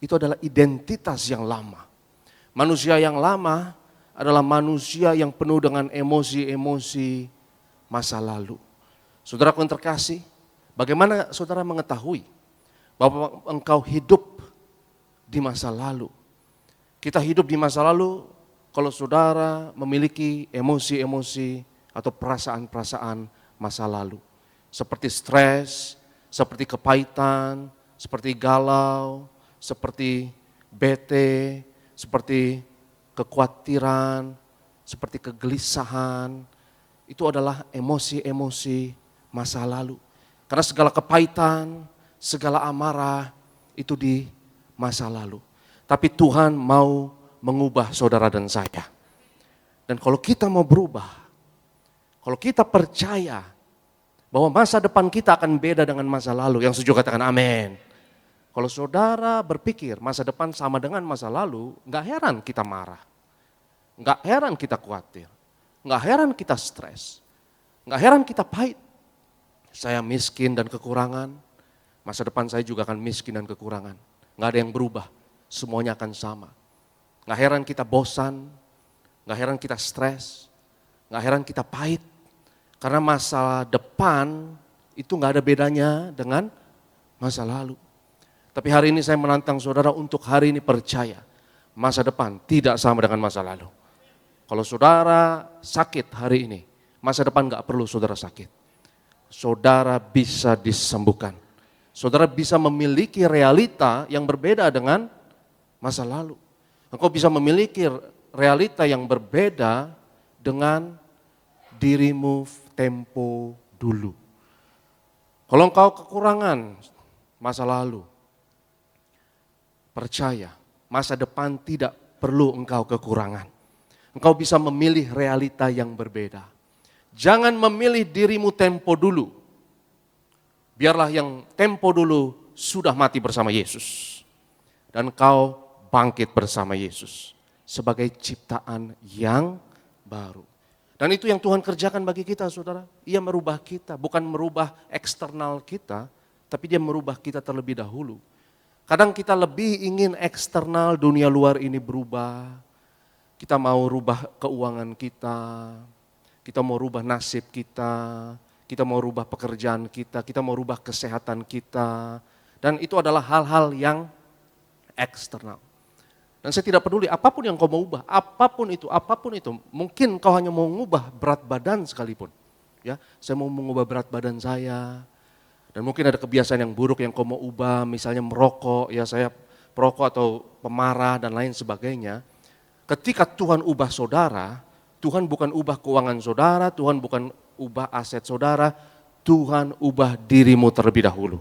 itu adalah identitas yang lama. Manusia yang lama adalah manusia yang penuh dengan emosi-emosi masa lalu. Saudara yang terkasih, bagaimana saudara mengetahui bahwa engkau hidup di masa lalu? Kita hidup di masa lalu kalau saudara memiliki emosi-emosi atau perasaan-perasaan masa lalu. Seperti stres, seperti kepahitan, seperti galau, seperti bete, seperti kekhawatiran, seperti kegelisahan. Itu adalah emosi-emosi masa lalu. Karena segala kepahitan, segala amarah itu di masa lalu. Tapi Tuhan mau mengubah saudara dan saya. Dan kalau kita mau berubah, kalau kita percaya bahwa masa depan kita akan beda dengan masa lalu, yang setuju katakan amin. Kalau saudara berpikir masa depan sama dengan masa lalu, gak heran kita marah. Gak heran kita khawatir. Gak heran kita stres. Gak heran kita pahit. Saya miskin dan kekurangan, masa depan saya juga akan miskin dan kekurangan. Gak ada yang berubah, semuanya akan sama. Gak heran kita bosan, gak heran kita stres, gak heran kita pahit. Karena masa depan itu gak ada bedanya dengan masa lalu. Tapi hari ini saya menantang saudara untuk hari ini percaya masa depan tidak sama dengan masa lalu. Kalau saudara sakit hari ini, masa depan gak perlu saudara sakit. Saudara bisa disembuhkan. Saudara bisa memiliki realita yang berbeda dengan masa lalu. Engkau bisa memiliki realita yang berbeda dengan dirimu tempo dulu. Kalau engkau kekurangan masa lalu, percaya masa depan tidak perlu engkau kekurangan. Engkau bisa memilih realita yang berbeda. Jangan memilih dirimu tempo dulu. Biarlah yang tempo dulu sudah mati bersama Yesus. Dan engkau bangkit bersama Yesus sebagai ciptaan yang baru. Dan itu yang Tuhan kerjakan bagi kita, saudara. Ia merubah kita, bukan merubah eksternal kita, tapi dia merubah kita terlebih dahulu. Kadang kita lebih ingin eksternal dunia luar ini berubah. Kita mau rubah keuangan kita mau rubah nasib kita kita mau rubah pekerjaan kita mau rubah kesehatan kita. Dan itu adalah hal-hal yang eksternal. Dan saya tidak peduli apapun yang kau mau ubah, apapun itu. Mungkin kau hanya mau mengubah berat badan sekalipun. Ya, saya mau mengubah berat badan saya. Dan mungkin ada kebiasaan yang buruk yang kau mau ubah, misalnya merokok, ya saya perokok atau pemarah dan lain sebagainya. Ketika Tuhan ubah saudara, Tuhan bukan ubah keuangan saudara, Tuhan bukan ubah aset saudara, Tuhan ubah dirimu terlebih dahulu.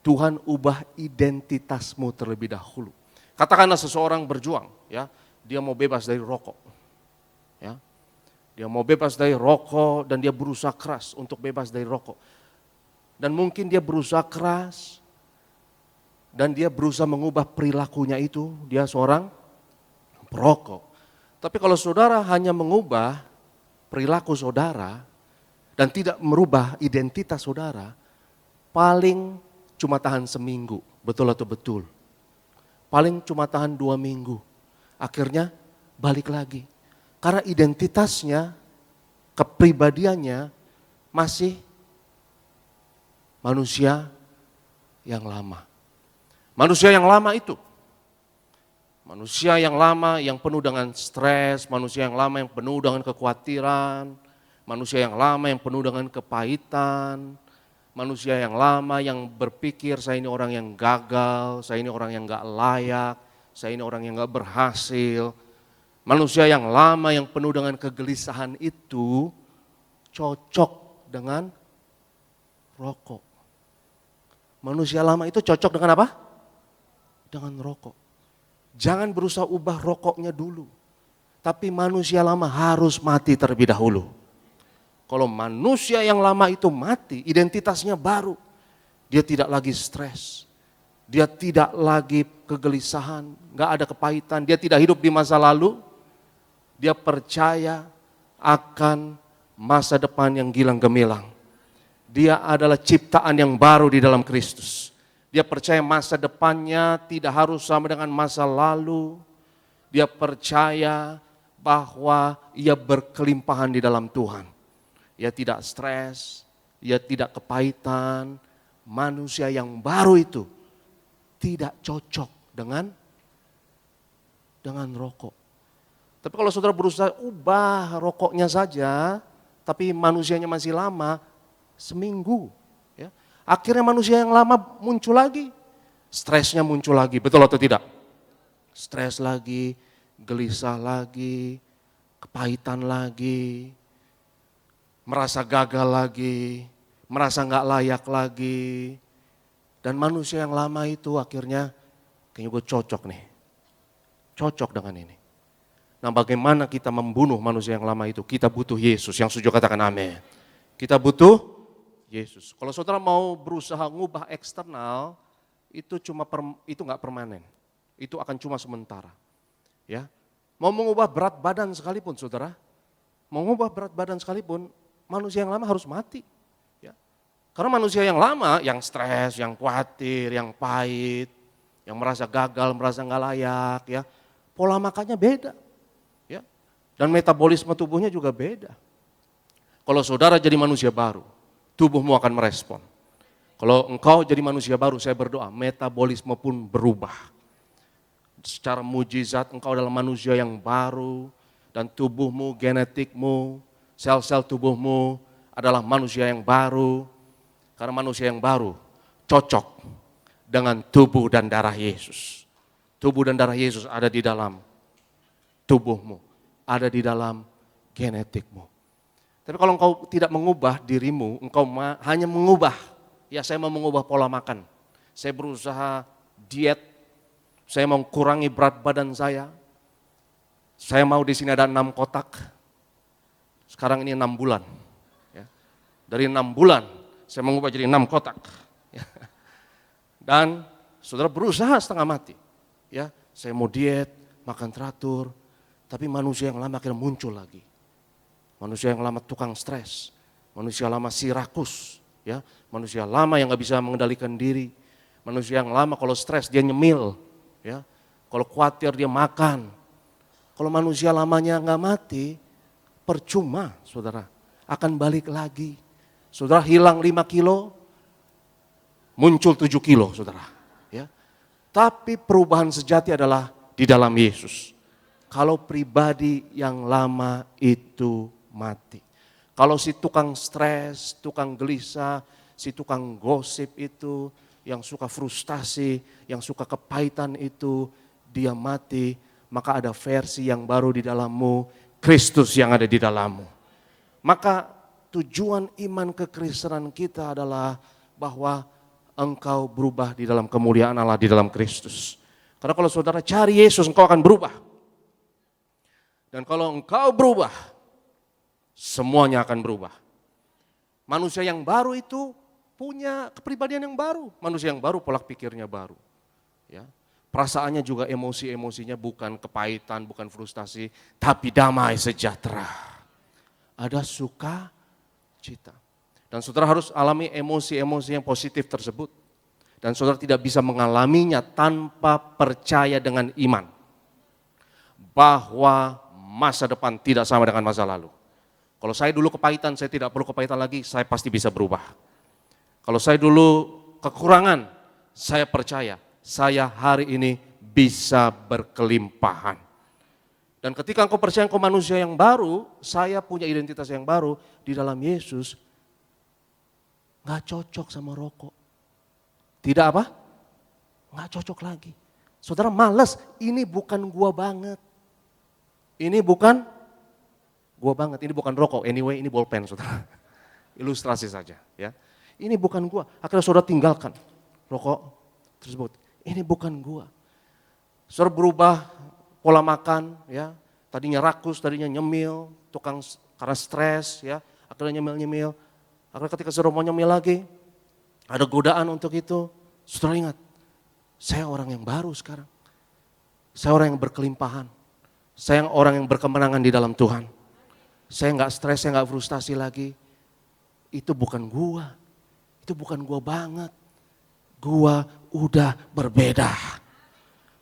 Tuhan ubah identitasmu terlebih dahulu. Katakanlah seseorang berjuang, ya, dia mau bebas dari rokok, ya, dia mau bebas dari rokok dan dia berusaha keras untuk bebas dari rokok. Dan mungkin dia berusaha keras dan dia berusaha mengubah perilakunya itu, dia seorang perokok. Tapi kalau saudara hanya mengubah perilaku saudara dan tidak merubah identitas saudara, paling cuma tahan seminggu, betul atau betul? Paling cuma tahan 2 minggu, akhirnya balik lagi. Karena identitasnya, kepribadiannya masih manusia yang lama. Manusia yang lama itu, manusia yang lama yang penuh dengan stres, manusia yang lama yang penuh dengan kekhawatiran, manusia yang lama yang penuh dengan kepahitan, manusia yang lama yang berpikir saya ini orang yang gagal, saya ini orang yang gak layak, saya ini orang yang gak berhasil. Manusia yang lama yang penuh dengan kegelisahan itu cocok dengan rokok. Manusia lama itu cocok dengan apa? Dengan rokok. Jangan berusaha ubah rokoknya dulu. Tapi manusia lama harus mati terlebih dahulu. Kalau manusia yang lama itu mati, identitasnya baru. Dia tidak lagi stres. Dia tidak lagi kegelisahan, gak ada kepahitan. Dia tidak hidup di masa lalu. Dia percaya akan masa depan yang gilang gemilang. Dia adalah ciptaan yang baru di dalam Kristus. Dia percaya masa depannya tidak harus sama dengan masa lalu. Dia percaya bahwa ia berkelimpahan di dalam Tuhan. Ia tidak stres, ia tidak kepahitan. Manusia yang baru itu tidak cocok dengan rokok. Tapi kalau saudara berusaha ubah rokoknya saja, tapi manusianya masih lama, seminggu. Ya. Akhirnya manusia yang lama muncul lagi, stresnya muncul lagi, betul atau tidak? Stres lagi, gelisah lagi, kepahitan lagi, merasa gagal lagi, merasa gak layak lagi. Dan manusia yang lama itu akhirnya, kayaknya gue cocok nih, cocok dengan ini. Nah bagaimana kita membunuh manusia yang lama itu? Kita butuh Yesus, yang setuju katakan amin. Kita butuh Yesus. Kalau saudara mau berusaha ngubah eksternal, itu nggak permanen. Itu akan cuma sementara. Ya, mau mengubah berat badan sekalipun saudara, mau mengubah berat badan sekalipun, manusia yang lama harus mati. Ya. Karena manusia yang lama, yang stres, yang khawatir, yang pahit, yang merasa gagal, merasa nggak layak, ya, pola makannya beda. Ya. Dan metabolisme tubuhnya juga beda. Kalau saudara jadi manusia baru, tubuhmu akan merespon. Kalau engkau jadi manusia baru, saya berdoa, metabolisme pun berubah. Secara mujizat engkau adalah manusia yang baru, dan tubuhmu, genetikmu, sel-sel tubuhmu adalah manusia yang baru. Karena manusia yang baru cocok dengan tubuh dan darah Yesus. Tubuh dan darah Yesus ada di dalam tubuhmu, ada di dalam genetikmu. Tapi kalau engkau tidak mengubah dirimu, engkau hanya mengubah, ya saya mau mengubah pola makan. Saya berusaha diet, saya mau kurangi berat badan saya. Saya mau di sini ada 6 kotak. Sekarang ini 6 bulan. Ya. Dari 6 bulan, saya mengubah jadi 6 kotak. Ya. Dan saudara berusaha setengah mati. Ya, saya mau diet, makan teratur, tapi manusia yang lama akhirnya muncul lagi. Manusia yang lama tukang stres, manusia lama si rakus, ya, manusia lama yang nggak bisa mengendalikan diri, manusia yang lama kalau stres dia nyemil, ya, kalau khawatir dia makan. Kalau manusia lamanya nggak mati, percuma, saudara, akan balik lagi Saudara hilang 5 kilo, muncul 7 kilo saudara. Ya. Tapi perubahan sejati adalah di dalam Yesus. Kalau pribadi yang lama itu mati. Kalau si tukang stres, tukang gelisah, si tukang gosip itu, yang suka frustasi, yang suka kepahitan itu, dia mati, maka ada versi yang baru di dalammu, Kristus yang ada di dalammu. Maka tujuan iman kekristenan kita adalah bahwa engkau berubah di dalam kemuliaan Allah di dalam Kristus. Karena kalau saudara cari Yesus, engkau akan berubah. Dan kalau engkau berubah, semuanya akan berubah. Manusia yang baru itu punya kepribadian yang baru. Manusia yang baru pola pikirnya baru. Ya. Perasaannya juga emosi-emosinya bukan kepahitan, bukan frustasi, tapi damai sejahtera. Ada suka cita. Dan saudara harus alami emosi-emosi yang positif tersebut. Dan saudara tidak bisa mengalaminya tanpa percaya dengan iman. Bahwa masa depan tidak sama dengan masa lalu. Kalau saya dulu kepahitan, saya tidak perlu kepahitan lagi, saya pasti bisa berubah. Kalau saya dulu kekurangan, saya percaya, saya hari ini bisa berkelimpahan. Dan ketika engkau percaya engkau manusia yang baru, saya punya identitas yang baru di dalam Yesus, gak cocok sama rokok. Tidak apa? Gak cocok lagi. Saudara malas, ini bukan gua banget. Ini bukan gua banget, ini bukan rokok. Anyway, ini bolpen saudara. Ilustrasi saja ya. Ini bukan gua. Akhirnya saudara tinggalkan rokok tersebut. Ini bukan gua. Saudara berubah pola makan ya, tadinya rakus, tadinya nyemil, tukang karena stres ya, akhirnya nyemil-nyemil. Akhirnya ketika saudara mau nyemil lagi, ada godaan untuk itu. Saudara ingat, saya orang yang baru sekarang. Saya orang yang berkelimpahan. Saya orang yang berkemenangan di dalam Tuhan. Saya enggak stres, saya enggak frustasi lagi. Itu bukan gua. Itu bukan gua banget. Gua udah berbeda.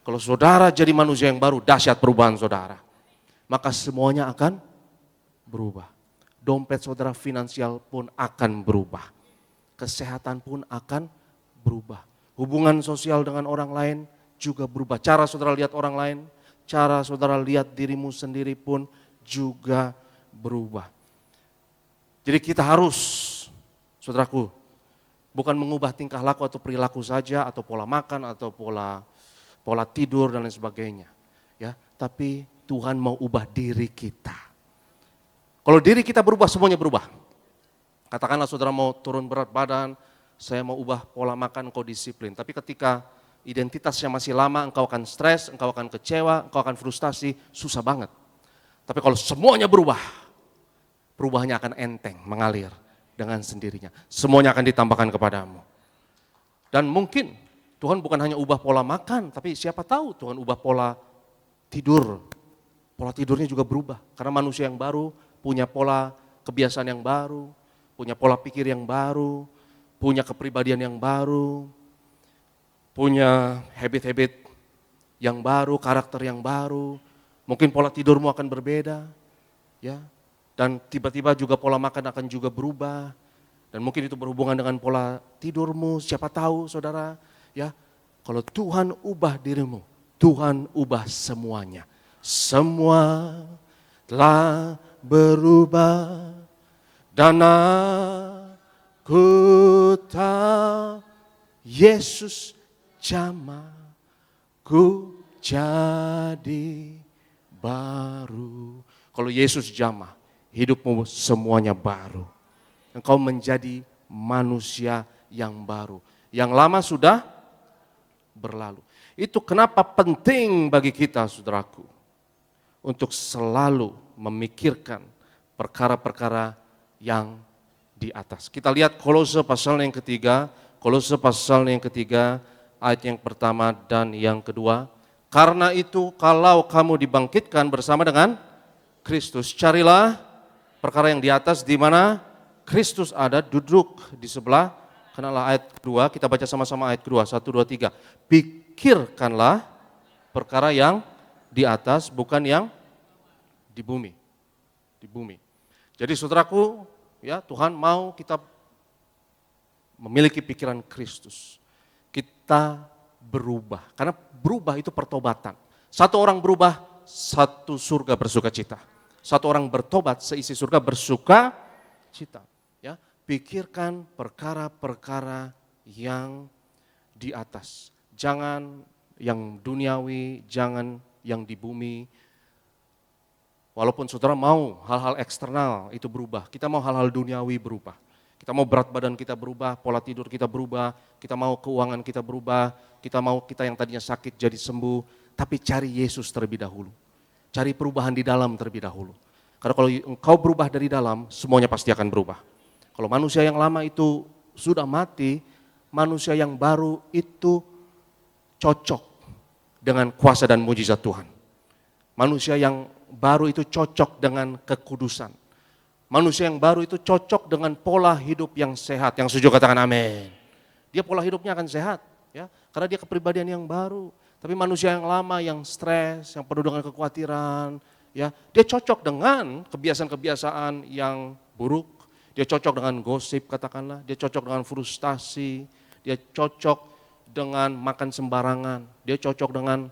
Kalau saudara jadi manusia yang baru, dahsyat perubahan saudara. Maka semuanya akan berubah. Dompet saudara finansial pun akan berubah. Kesehatan pun akan berubah. Hubungan sosial dengan orang lain juga berubah. Cara saudara lihat orang lain, cara saudara lihat dirimu sendiri pun juga berubah. Jadi kita harus, saudaraku, bukan mengubah tingkah laku atau perilaku saja, atau pola makan, atau pola tidur dan lain sebagainya. Ya, tapi Tuhan mau ubah diri kita. Kalau diri kita berubah, semuanya berubah. Katakanlah saudara mau turun berat badan, saya mau ubah pola makan, engkau disiplin. Tapi ketika identitasnya masih lama, engkau akan stres, engkau akan kecewa, engkau akan frustasi, susah banget. Tapi kalau semuanya berubah, perubahannya akan enteng, mengalir dengan sendirinya. Semuanya akan ditambahkan kepadamu. Dan mungkin Tuhan bukan hanya ubah pola makan, tapi siapa tahu Tuhan ubah pola tidur. Pola tidurnya juga berubah, karena manusia yang baru punya pola kebiasaan yang baru, punya pola pikir yang baru, punya kepribadian yang baru, punya habit-habit yang baru, karakter yang baru. Mungkin pola tidurmu akan berbeda, ya. Dan tiba-tiba juga pola makan akan juga berubah. Dan mungkin itu berhubungan dengan pola tidurmu, siapa tahu saudara, ya. Kalau Tuhan ubah dirimu, Tuhan ubah semuanya. Semua telah berubah dan aku tahu Yesus jamah ku jadi baru. Kalau Yesus jamah, hidupmu semuanya baru. Engkau menjadi manusia yang baru. Yang lama sudah berlalu. Itu kenapa penting bagi kita, saudaraku, untuk selalu memikirkan perkara-perkara yang di atas. Kita lihat Kolose pasal yang ketiga, Kolose pasal yang ketiga, ayat yang pertama dan yang kedua. Karena itu kalau kamu dibangkitkan bersama dengan Kristus, carilah perkara yang di atas di mana Kristus ada, duduk di sebelah. Kenalah ayat kedua, kita baca sama-sama ayat kedua, 1, 2, 3. Pikirkanlah perkara yang di atas, bukan yang di bumi. Di bumi. Jadi saudaraku, ya Tuhan mau kita memiliki pikiran Kristus, kita berubah. Karena berubah itu pertobatan. Satu orang berubah, satu surga bersuka cita. Satu orang bertobat, seisi surga bersuka cita. Ya, pikirkan perkara-perkara yang di atas. Jangan yang duniawi, jangan yang di bumi. Walaupun saudara mau hal-hal eksternal itu berubah, kita mau hal-hal duniawi berubah. Kita mau berat badan kita berubah, pola tidur kita berubah, kita mau keuangan kita berubah, kita mau kita yang tadinya sakit jadi sembuh, tapi cari Yesus terlebih dahulu. Cari perubahan di dalam terlebih dahulu. Karena kalau engkau berubah dari dalam, semuanya pasti akan berubah. Kalau manusia yang lama itu sudah mati, manusia yang baru itu cocok dengan kuasa dan mujizat Tuhan. Manusia yang baru itu cocok dengan kekudusan. Manusia yang baru itu cocok dengan pola hidup yang sehat. Yang setuju katakan amin. Dia pola hidupnya akan sehat, ya, karena dia kepribadian yang baru. Tapi manusia yang lama, yang stres, yang penuh dengan kekhawatiran, ya, dia cocok dengan kebiasaan-kebiasaan yang buruk. Dia cocok dengan gosip katakanlah, dia cocok dengan frustasi, dia cocok dengan makan sembarangan, dia cocok dengan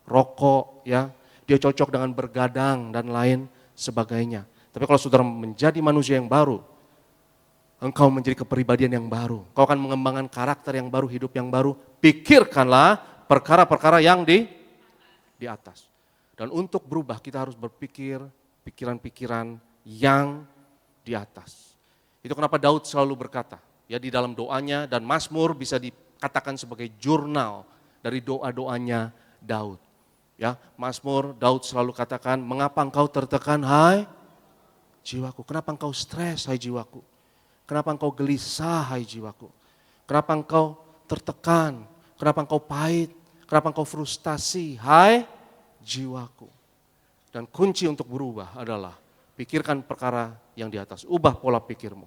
rokok, ya, dia cocok dengan bergadang dan lain sebagainya. Tapi kalau saudara menjadi manusia yang baru, engkau menjadi kepribadian yang baru, kau akan mengembangkan karakter yang baru, hidup yang baru, pikirkanlah perkara-perkara yang di atas. Dan untuk berubah kita harus berpikir pikiran-pikiran yang di atas. Itu kenapa Daud selalu berkata, ya, di dalam doanya, dan Mazmur bisa dikatakan sebagai jurnal dari doa-doanya Daud. Ya, Mazmur Daud selalu katakan, mengapa engkau tertekan hai jiwaku? Kenapa engkau stres hai jiwaku? Kenapa engkau gelisah hai jiwaku? Kenapa engkau tertekan? Kenapa engkau pahit? Kenapa engkau frustasi hai jiwaku? Dan kunci untuk berubah adalah pikirkan perkara yang di atas, ubah pola pikirmu.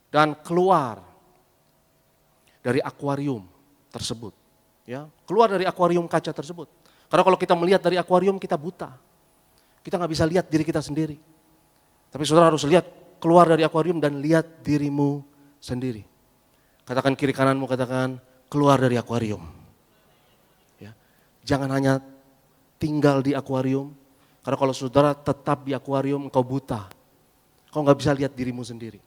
Dan keluar dari akuarium tersebut. Ya, keluar dari akuarium kaca tersebut. Karena kalau kita melihat dari akuarium kita buta. Kita nggak bisa lihat diri kita sendiri. Tapi saudara harus lihat, keluar dari akuarium dan lihat dirimu sendiri. Katakan kiri kananmu, katakan keluar dari akuarium. Ya, jangan hanya tinggal di akuarium. Karena kalau saudara tetap di akuarium, engkau buta. Kau nggak bisa lihat dirimu sendiri.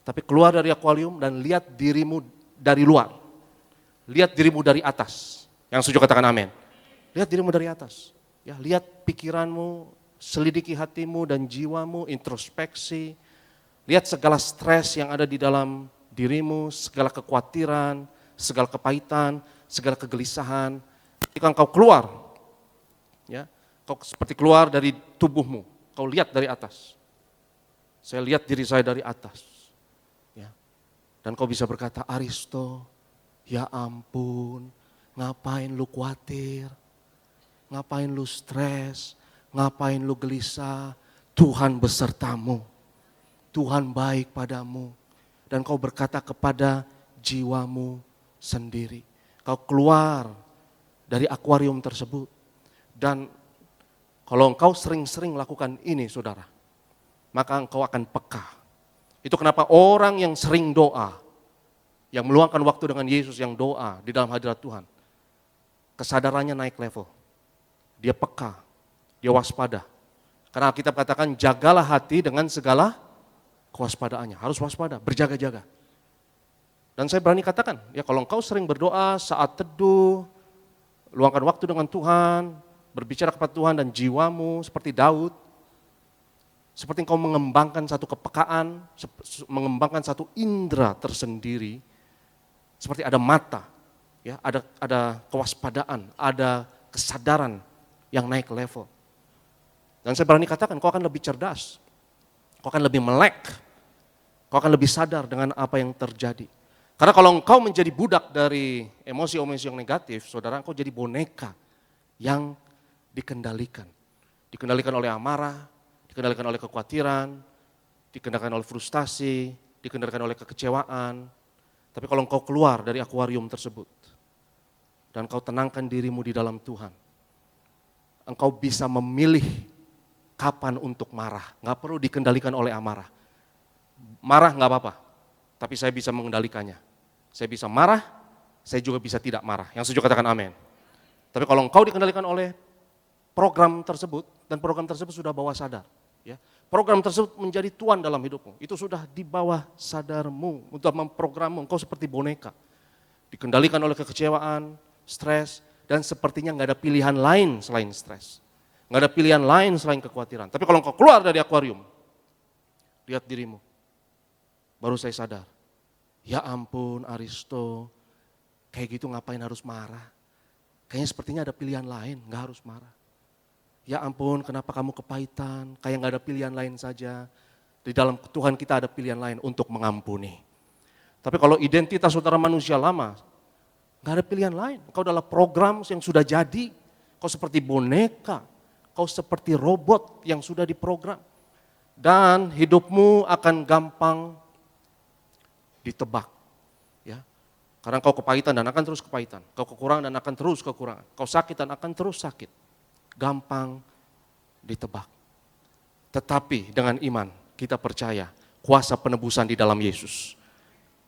Tapi keluar dari akuarium dan lihat dirimu dari luar. Lihat dirimu dari atas. Yang setuju katakan amin. Lihat dirimu dari atas. Ya, lihat pikiranmu, selidiki hatimu dan jiwamu, introspeksi. Lihat segala stres yang ada di dalam dirimu, segala kekhawatiran, segala kepahitan, segala kegelisahan. Ketika engkau keluar, ya, kau seperti keluar dari tubuhmu, kau lihat dari atas. Saya lihat diri saya dari atas. Ya. Dan kau bisa berkata, Aristo, ya ampun, ngapain lu khawatir, ngapain lu stres, ngapain lu gelisah, Tuhan besertamu, Tuhan baik padamu. Dan kau berkata kepada jiwamu sendiri. Kau keluar dari akuarium tersebut. Dan kalau engkau sering-sering lakukan ini saudara, maka engkau akan peka. Itu kenapa orang yang sering doa, yang meluangkan waktu dengan Yesus yang doa di dalam hadirat Tuhan, kesadarannya naik level. Dia peka, dia waspada. Karena Alkitab katakan jagalah hati dengan segala kewaspadaannya. Harus waspada, berjaga-jaga. Dan saya berani katakan, ya kalau engkau sering berdoa saat teduh, luangkan waktu dengan Tuhan, berbicara kepada Tuhan dan jiwamu seperti Daud, seperti engkau mengembangkan satu kepekaan, mengembangkan satu indera tersendiri, seperti ada mata, ya, ada kewaspadaan, ada kesadaran yang naik level. Dan saya berani katakan, kau akan lebih cerdas, kau akan lebih melek, kau akan lebih sadar dengan apa yang terjadi. Karena kalau engkau menjadi budak dari emosi-emosi yang negatif, saudara, engkau jadi boneka yang dikendalikan. Dikendalikan oleh amarah, dikendalikan oleh kekhawatiran, dikendalikan oleh frustasi, dikendalikan oleh kekecewaan. Tapi kalau engkau keluar dari akuarium tersebut, dan kau tenangkan dirimu di dalam Tuhan, engkau bisa memilih kapan untuk marah. Nggak perlu dikendalikan oleh amarah. Marah nggak apa-apa, tapi saya bisa mengendalikannya. Saya bisa marah, saya juga bisa tidak marah. Yang setuju katakan amin. Tapi kalau engkau dikendalikan oleh program tersebut, dan program tersebut sudah bawah sadar, ya, program tersebut menjadi tuan dalam hidupmu, itu sudah di bawah sadarmu untuk memprogrammu, engkau seperti boneka, dikendalikan oleh kekecewaan, stres, dan sepertinya nggak ada pilihan lain selain stres, nggak ada pilihan lain selain kekhawatiran. Tapi kalau engkau keluar dari akuarium, lihat dirimu, baru saya sadar, ya ampun Aristo, kayak gitu ngapain harus marah? Kayaknya sepertinya ada pilihan lain, nggak harus marah. Ya ampun, kenapa kamu kepahitan? Kayak nggak ada pilihan lain saja. Di dalam Tuhan kita ada pilihan lain untuk mengampuni. Tapi kalau identitas saudara manusia lama, nggak ada pilihan lain. Kau adalah program yang sudah jadi. Kau seperti boneka, kau seperti robot yang sudah diprogram. Dan hidupmu akan gampang ditebak. Ya, karena kau kepahitan dan akan terus kepahitan. Kau kekurangan dan akan terus kekurangan. Kau sakit dan akan terus sakit. Gampang ditebak. Tetapi dengan iman kita percaya kuasa penebusan di dalam Yesus.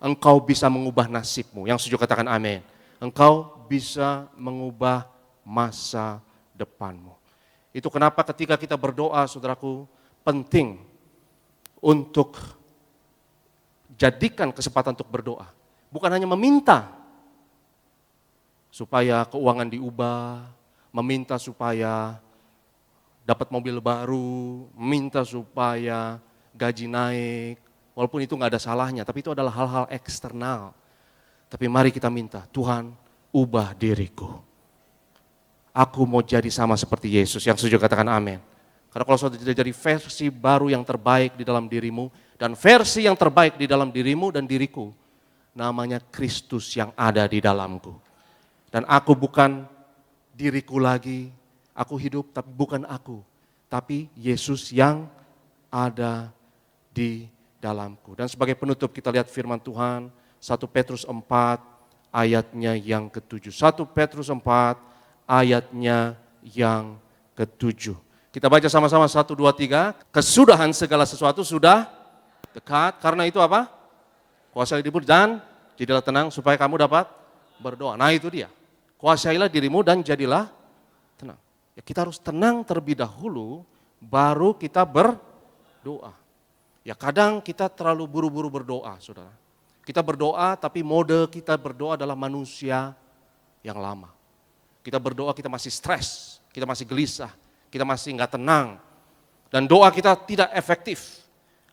Engkau bisa mengubah nasibmu. Yang setuju katakan amin. Engkau bisa mengubah masa depanmu. Itu kenapa ketika kita berdoa, saudaraku, penting untuk jadikan kesempatan untuk berdoa. Bukan hanya meminta supaya keuangan diubah, meminta supaya dapat mobil baru, meminta supaya gaji naik, walaupun itu nggak ada salahnya, tapi itu adalah hal-hal eksternal. Tapi mari kita minta, Tuhan ubah diriku. Aku mau jadi sama seperti Yesus, yang setuju katakan amin. Karena kalau saudara jadi versi baru yang terbaik di dalam dirimu, dan versi yang terbaik di dalam dirimu dan diriku, namanya Kristus yang ada di dalamku. Dan aku bukan diriku lagi, aku hidup tapi bukan aku, tapi Yesus yang ada di dalamku. Dan sebagai penutup kita lihat firman Tuhan, 1 Petrus 4 ayatnya yang ke-7. 1 Petrus 4 ayatnya yang ke-7. Kita baca sama-sama 1, 2, 3. Kesudahan segala sesuatu sudah dekat, karena itu apa? Kuasai dirimu dan jadilah tenang supaya kamu dapat berdoa. Nah itu dia. Kuasailah dirimu dan jadilah tenang. Ya, kita harus tenang terlebih dahulu, baru kita berdoa. Ya kadang kita terlalu buru-buru berdoa, saudara. Kita berdoa tapi mode kita berdoa adalah manusia yang lama. Kita berdoa kita masih stres, kita masih gelisah, kita masih nggak tenang. Dan doa kita tidak efektif.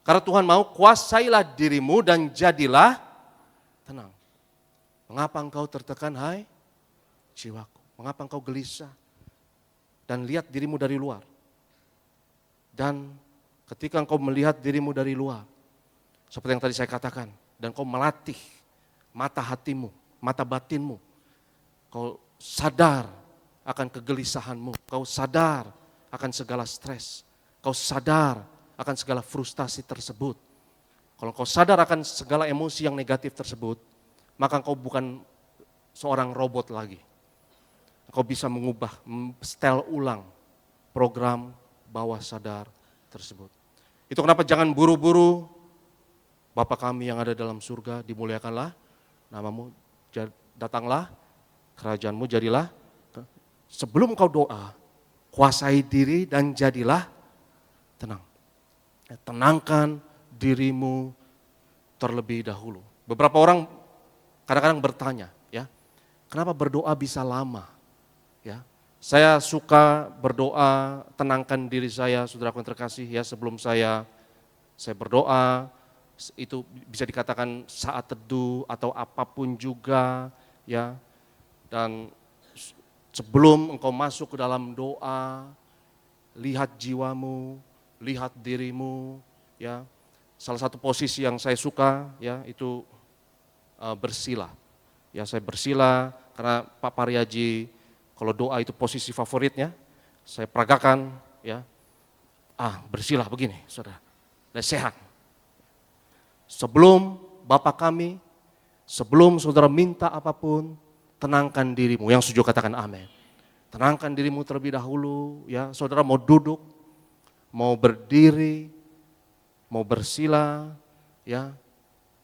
Karena Tuhan mau kuasailah dirimu dan jadilah tenang. Mengapa engkau tertekan, hai jiwaku? Mengapa engkau gelisah? Dan lihat dirimu dari luar. Dan ketika engkau melihat dirimu dari luar, seperti yang tadi saya katakan, dan kau melatih mata hatimu, mata batinmu, kau sadar akan kegelisahanmu, kau sadar akan segala stres, kau sadar akan segala frustasi tersebut. Kalau kau sadar akan segala emosi yang negatif tersebut, maka engkau bukan seorang robot lagi. Engkau bisa mengubah, setel ulang program bawah sadar tersebut. Itu kenapa jangan buru-buru. Bapa kami yang ada dalam surga, dimuliakanlah namamu, datanglah kerajaanmu, jadilah. Sebelum kau doa, kuasai diri dan jadilah tenang. Tenangkan dirimu terlebih dahulu. Beberapa orang kadang-kadang bertanya, ya, kenapa berdoa bisa lama? Ya, saya suka berdoa, tenangkan diri saya, saudaraku yang terkasih, ya, sebelum saya berdoa, itu bisa dikatakan saat teduh atau apapun juga, ya. Dan sebelum engkau masuk ke dalam doa, lihat jiwamu, lihat dirimu, ya. Salah satu posisi yang saya suka, ya, itu bersila. Ya, saya bersila karena Pak Pariaji kalau doa itu posisi favoritnya, saya peragakan, ya. Bersilah begini, saudara, dan sehat. Sebelum Bapa kami, sebelum saudara minta apapun, tenangkan dirimu. Yang setuju katakan amin. Tenangkan dirimu terlebih dahulu, ya. Saudara mau duduk, mau berdiri, mau bersila, ya,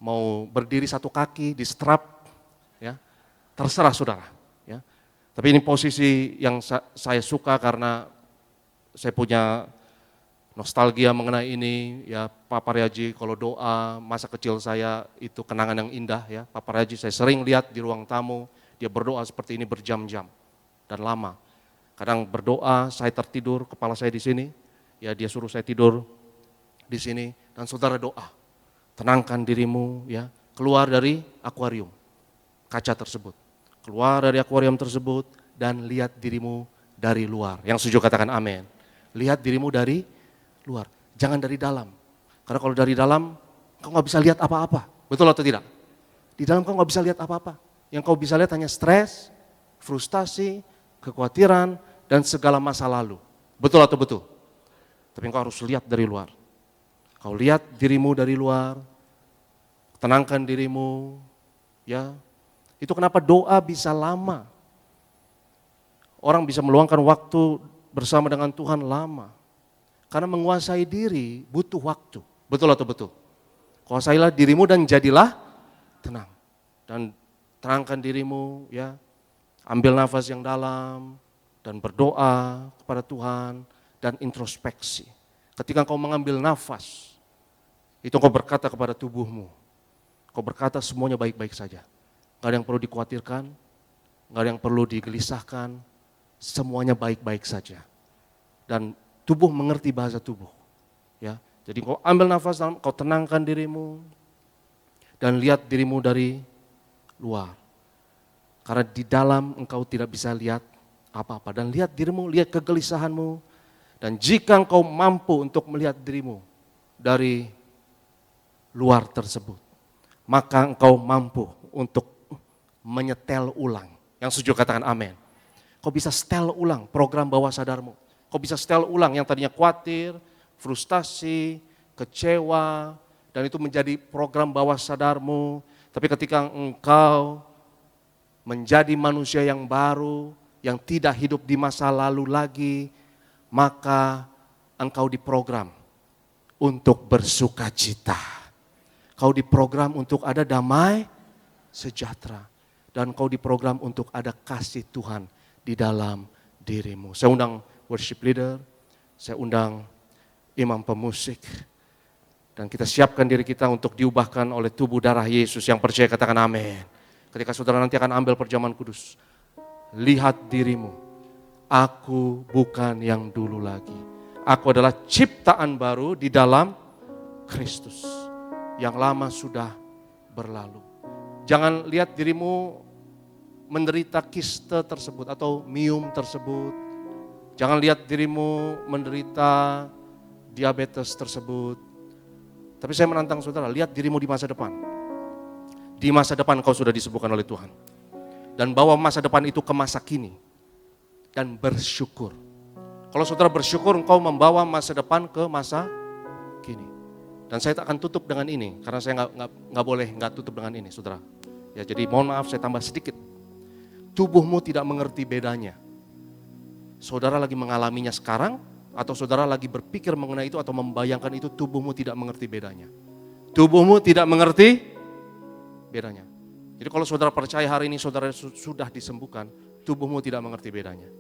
mau berdiri satu kaki di strap terserah saudara. Ya. Tapi ini posisi yang saya suka karena saya punya nostalgia mengenai ini. Ya, Pak Paryaji kalau doa masa kecil saya itu kenangan yang indah. Ya, Pak Paryaji saya sering lihat di ruang tamu, dia berdoa seperti ini berjam-jam dan lama. Kadang berdoa, saya tertidur, kepala saya di sini. Ya, dia suruh saya tidur di sini dan saudara doa. Tenangkan dirimu, ya, keluar dari akuarium kaca tersebut. Keluar dari akuarium tersebut dan lihat dirimu dari luar. Yang setuju katakan amin. Lihat dirimu dari luar, jangan dari dalam. Karena kalau dari dalam, kau nggak bisa lihat apa-apa. Betul atau tidak? Di dalam kau nggak bisa lihat apa-apa. Yang kau bisa lihat hanya stres, frustasi, kekhawatiran, dan segala masa lalu. Betul atau betul? Tapi kau harus lihat dari luar. Kau lihat dirimu dari luar, tenangkan dirimu, ya. Itu kenapa doa bisa lama. Orang bisa meluangkan waktu bersama dengan Tuhan lama. Karena menguasai diri butuh waktu. Betul atau betul? Kuasailah dirimu dan jadilah tenang. Dan tenangkan dirimu, ya. Ambil nafas yang dalam dan berdoa kepada Tuhan dan introspeksi. Ketika kau mengambil nafas, itu kau berkata kepada tubuhmu, kau berkata semuanya baik-baik saja. Gak ada yang perlu dikhawatirkan, gak ada yang perlu digelisahkan, semuanya baik-baik saja. Dan tubuh mengerti bahasa tubuh. Ya, jadi kau ambil nafas dalam, kau tenangkan dirimu dan lihat dirimu dari luar. Karena di dalam engkau tidak bisa lihat apa-apa. Dan lihat dirimu, lihat kegelisahanmu. Dan jika engkau mampu untuk melihat dirimu dari luar tersebut, maka engkau mampu untuk menyetel ulang. Yang setuju katakan amin. Kau bisa setel ulang program bawah sadarmu. Kau bisa setel ulang yang tadinya khawatir, frustasi, kecewa, dan itu menjadi program bawah sadarmu. Tapi ketika engkau menjadi manusia yang baru, yang tidak hidup di masa lalu lagi, maka engkau diprogram untuk bersuka cita. Kau diprogram untuk ada damai sejahtera. Dan kau diprogram untuk ada kasih Tuhan di dalam dirimu. Saya undang worship leader, saya undang imam pemusik, dan kita siapkan diri kita untuk diubahkan oleh tubuh darah Yesus. Yang percaya katakan amin. Ketika saudara nanti akan ambil perjamuan kudus, lihat dirimu, aku bukan yang dulu lagi. Aku adalah ciptaan baru di dalam Kristus. Yang lama sudah berlalu. Jangan lihat dirimu menderita kiste tersebut atau miom tersebut. Jangan lihat dirimu menderita diabetes tersebut. Tapi saya menantang saudara, lihat dirimu di masa depan. Di masa depan kau sudah disembuhkan oleh Tuhan. Dan bawa masa depan itu ke masa kini. Dan bersyukur. Kalau saudara bersyukur, engkau membawa masa depan ke masa kini. Dan saya tak akan tutup dengan ini, karena saya nggak boleh nggak tutup dengan ini, saudara. Ya, jadi mohon maaf saya tambah sedikit. Tubuhmu tidak mengerti bedanya. Saudara lagi mengalaminya sekarang, atau saudara lagi berpikir mengenai itu atau membayangkan itu, tubuhmu tidak mengerti bedanya. Tubuhmu tidak mengerti bedanya. Jadi kalau saudara percaya hari ini saudara sudah disembuhkan, tubuhmu tidak mengerti bedanya.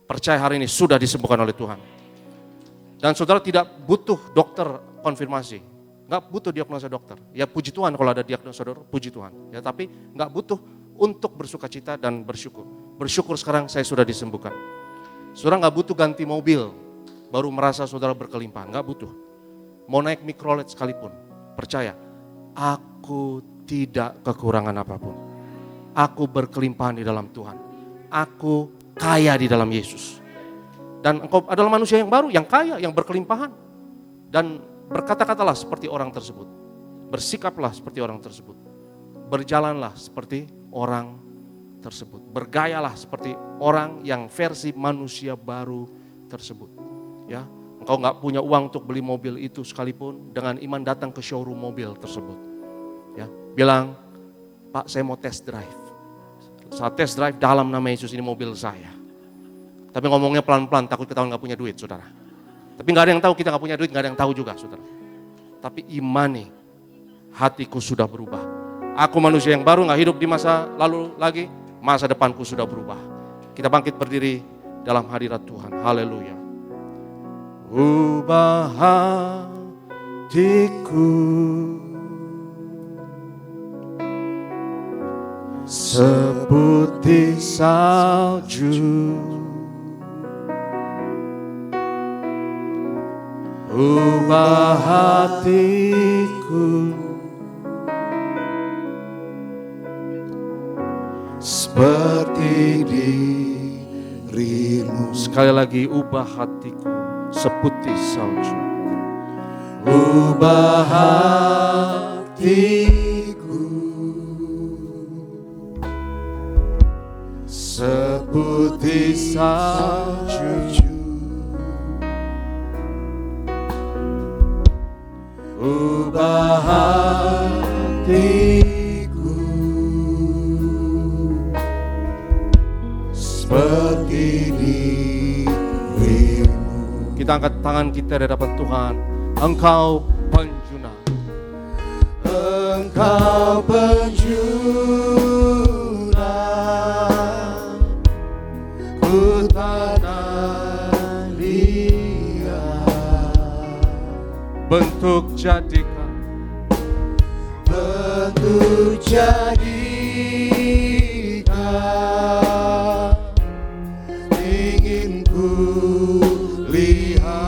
Percaya hari ini sudah disembuhkan oleh Tuhan. Dan saudara tidak butuh dokter konfirmasi. Nggak butuh diagnosa dokter. Ya puji Tuhan kalau ada diagnosa dokter, puji Tuhan. Ya tapi nggak butuh untuk bersuka cita dan bersyukur. Bersyukur sekarang saya sudah disembuhkan. Saudara nggak butuh ganti mobil, baru merasa saudara berkelimpahan. Nggak butuh. Mau naik mikrolet sekalipun, percaya. Aku tidak kekurangan apapun. Aku berkelimpahan di dalam Tuhan. Aku kaya di dalam Yesus. Dan engkau adalah manusia yang baru, yang kaya, yang berkelimpahan. Dan berkata-katalah seperti orang tersebut. Bersikaplah seperti orang tersebut. Berjalanlah seperti orang tersebut. Bergayalah seperti orang yang versi manusia baru tersebut. Ya, engkau nggak punya uang untuk beli mobil itu sekalipun, dengan iman datang ke showroom mobil tersebut. Ya, bilang, Pak saya mau test drive. Saat test drive, dalam nama Yesus ini mobil saya. Tapi ngomongnya pelan-pelan, takut ketahuan nggak punya duit, saudara. Tapi nggak ada yang tahu kita nggak punya duit, nggak ada yang tahu juga, saudara. Tapi imani, hatiku sudah berubah. Aku manusia yang baru, nggak hidup di masa lalu lagi. masa depanku sudah berubah. Kita bangkit berdiri dalam hadirat Tuhan. Haleluya. Ubah hatiku seputih salju, ubah hatiku seperti dirimu. Sekali lagi, ubah hatiku seputih salju. Ubah hatiku seputih salju, ubah hatiku seperti dirimu. Kita angkat tangan kita di hadapan Tuhan. Engkau penjuna, Engkau penjuna, ku tanah liat, bentuk jadikan ingin ku lihat.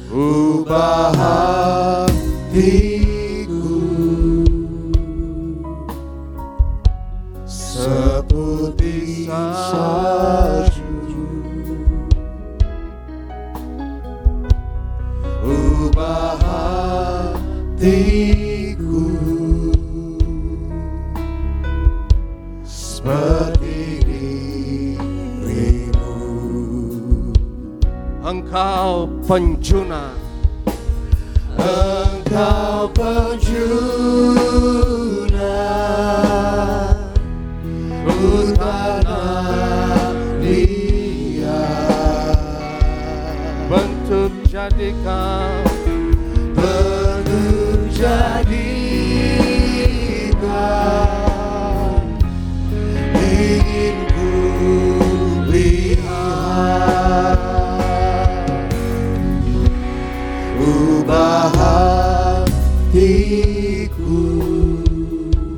Ubah hatiku seputih salju, ubah hatiku seperti dirimu. Engkau penjuna, Engkau penjuna, ku tanah liat, bentuk jadikan ingin ku lihat. Ubah hatiku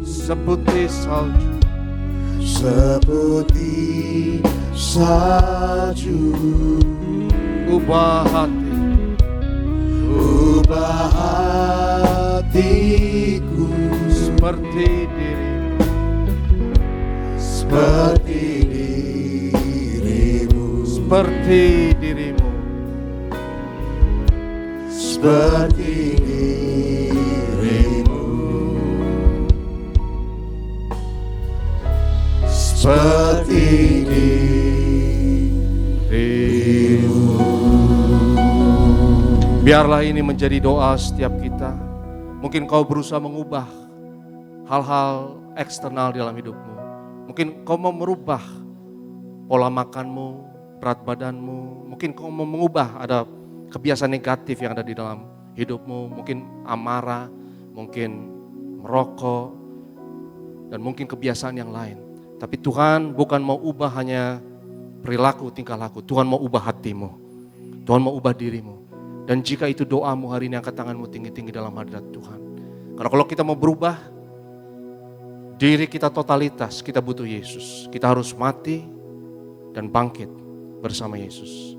seputih salju, seputih salju, ubah hati, ubah hatiku seperti dirimu, seperti dirimu, seperti dirimu, seperti dirimu, seperti dirimu. Biarlah ini menjadi doa setiap kita. Mungkin kau berusaha mengubah hal-hal eksternal dalam hidupmu. Mungkin kau mau merubah pola makanmu, berat badanmu. Mungkin kau mau mengubah ada kebiasaan negatif yang ada di dalam hidupmu. Mungkin amarah, mungkin merokok, dan mungkin kebiasaan yang lain. Tapi Tuhan bukan mau ubah hanya perilaku, tingkah laku. Tuhan mau ubah hatimu. Tuhan mau ubah dirimu. Dan jika itu doamu hari ini, angkat tanganmu tinggi-tinggi dalam hadirat Tuhan. Karena kalau kita mau berubah, diri kita totalitas, kita butuh Yesus. Kita harus mati dan bangkit bersama Yesus.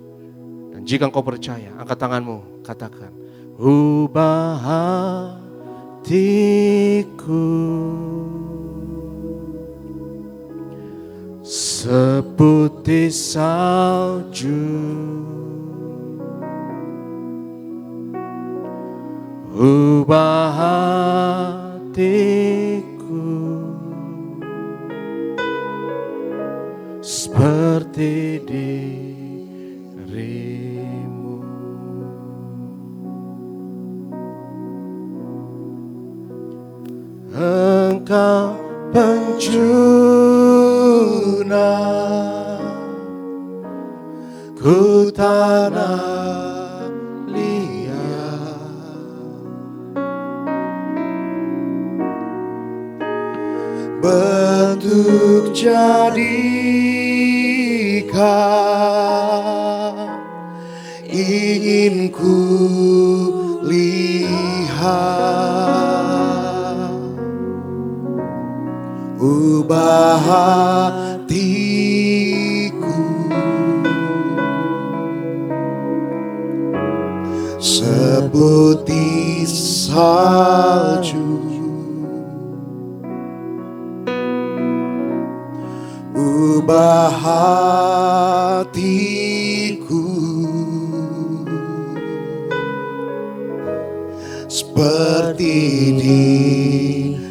Dan jika engkau percaya, angkat tanganmu, katakan, ubah hatiku seputih salju, ubah hatiku seperti dirimu. Engkau penjuna, ku tanah liat, bentuk jadikan, ingin ku lihat, ubah hatiku seputih salju, ubah hatiku seperti dirimu.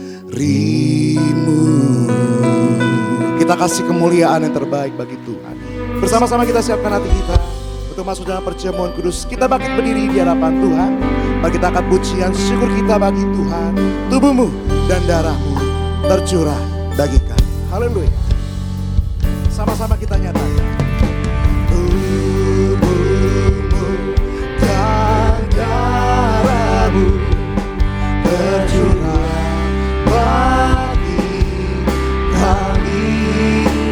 Kita kasih kemuliaan yang terbaik bagi Tuhan. Bersama-sama kita siapkan hati kita untuk masuk dalam perjamuan kudus. Kita bangkit berdiri di hadapan Tuhan. Mari kita angkat pujian syukur kita bagi Tuhan. Tubuhmu dan darahmu tercurah bagi kami. Haleluya. Sama-sama kita nyatakan. Tubuhmu dan darahmu tercurah bagi kami.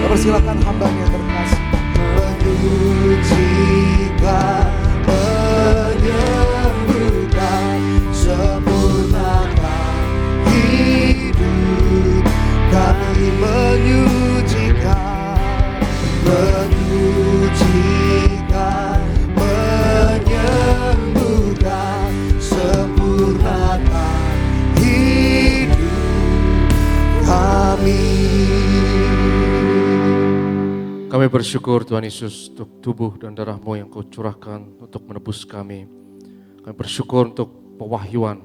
Persilakan hambanya terkasih menyucikan, menyembuhkan, sempurnakan hidup kami, menyucikan, menyucikan, menyembuhkan, sempurnakan hidup kami. Kami bersyukur Tuhan Yesus untuk tubuh dan darah-Mu yang Kau curahkan untuk menebus kami. Kami bersyukur untuk pewahyuan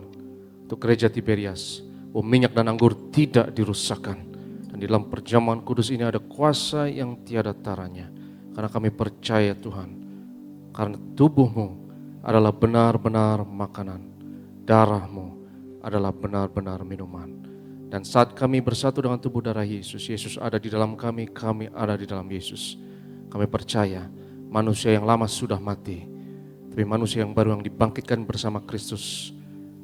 untuk gereja Tiberias, bahwa minyak dan anggur tidak dirusakkan. Dan di dalam perjamuan kudus ini ada kuasa yang tiada taranya. Karena kami percaya Tuhan, karena tubuh-Mu adalah benar-benar makanan, darah-Mu adalah benar-benar minuman. Dan saat kami bersatu dengan tubuh darah Yesus, Yesus ada di dalam kami, kami ada di dalam Yesus. Kami percaya manusia yang lama sudah mati, tapi manusia yang baru yang dibangkitkan bersama Kristus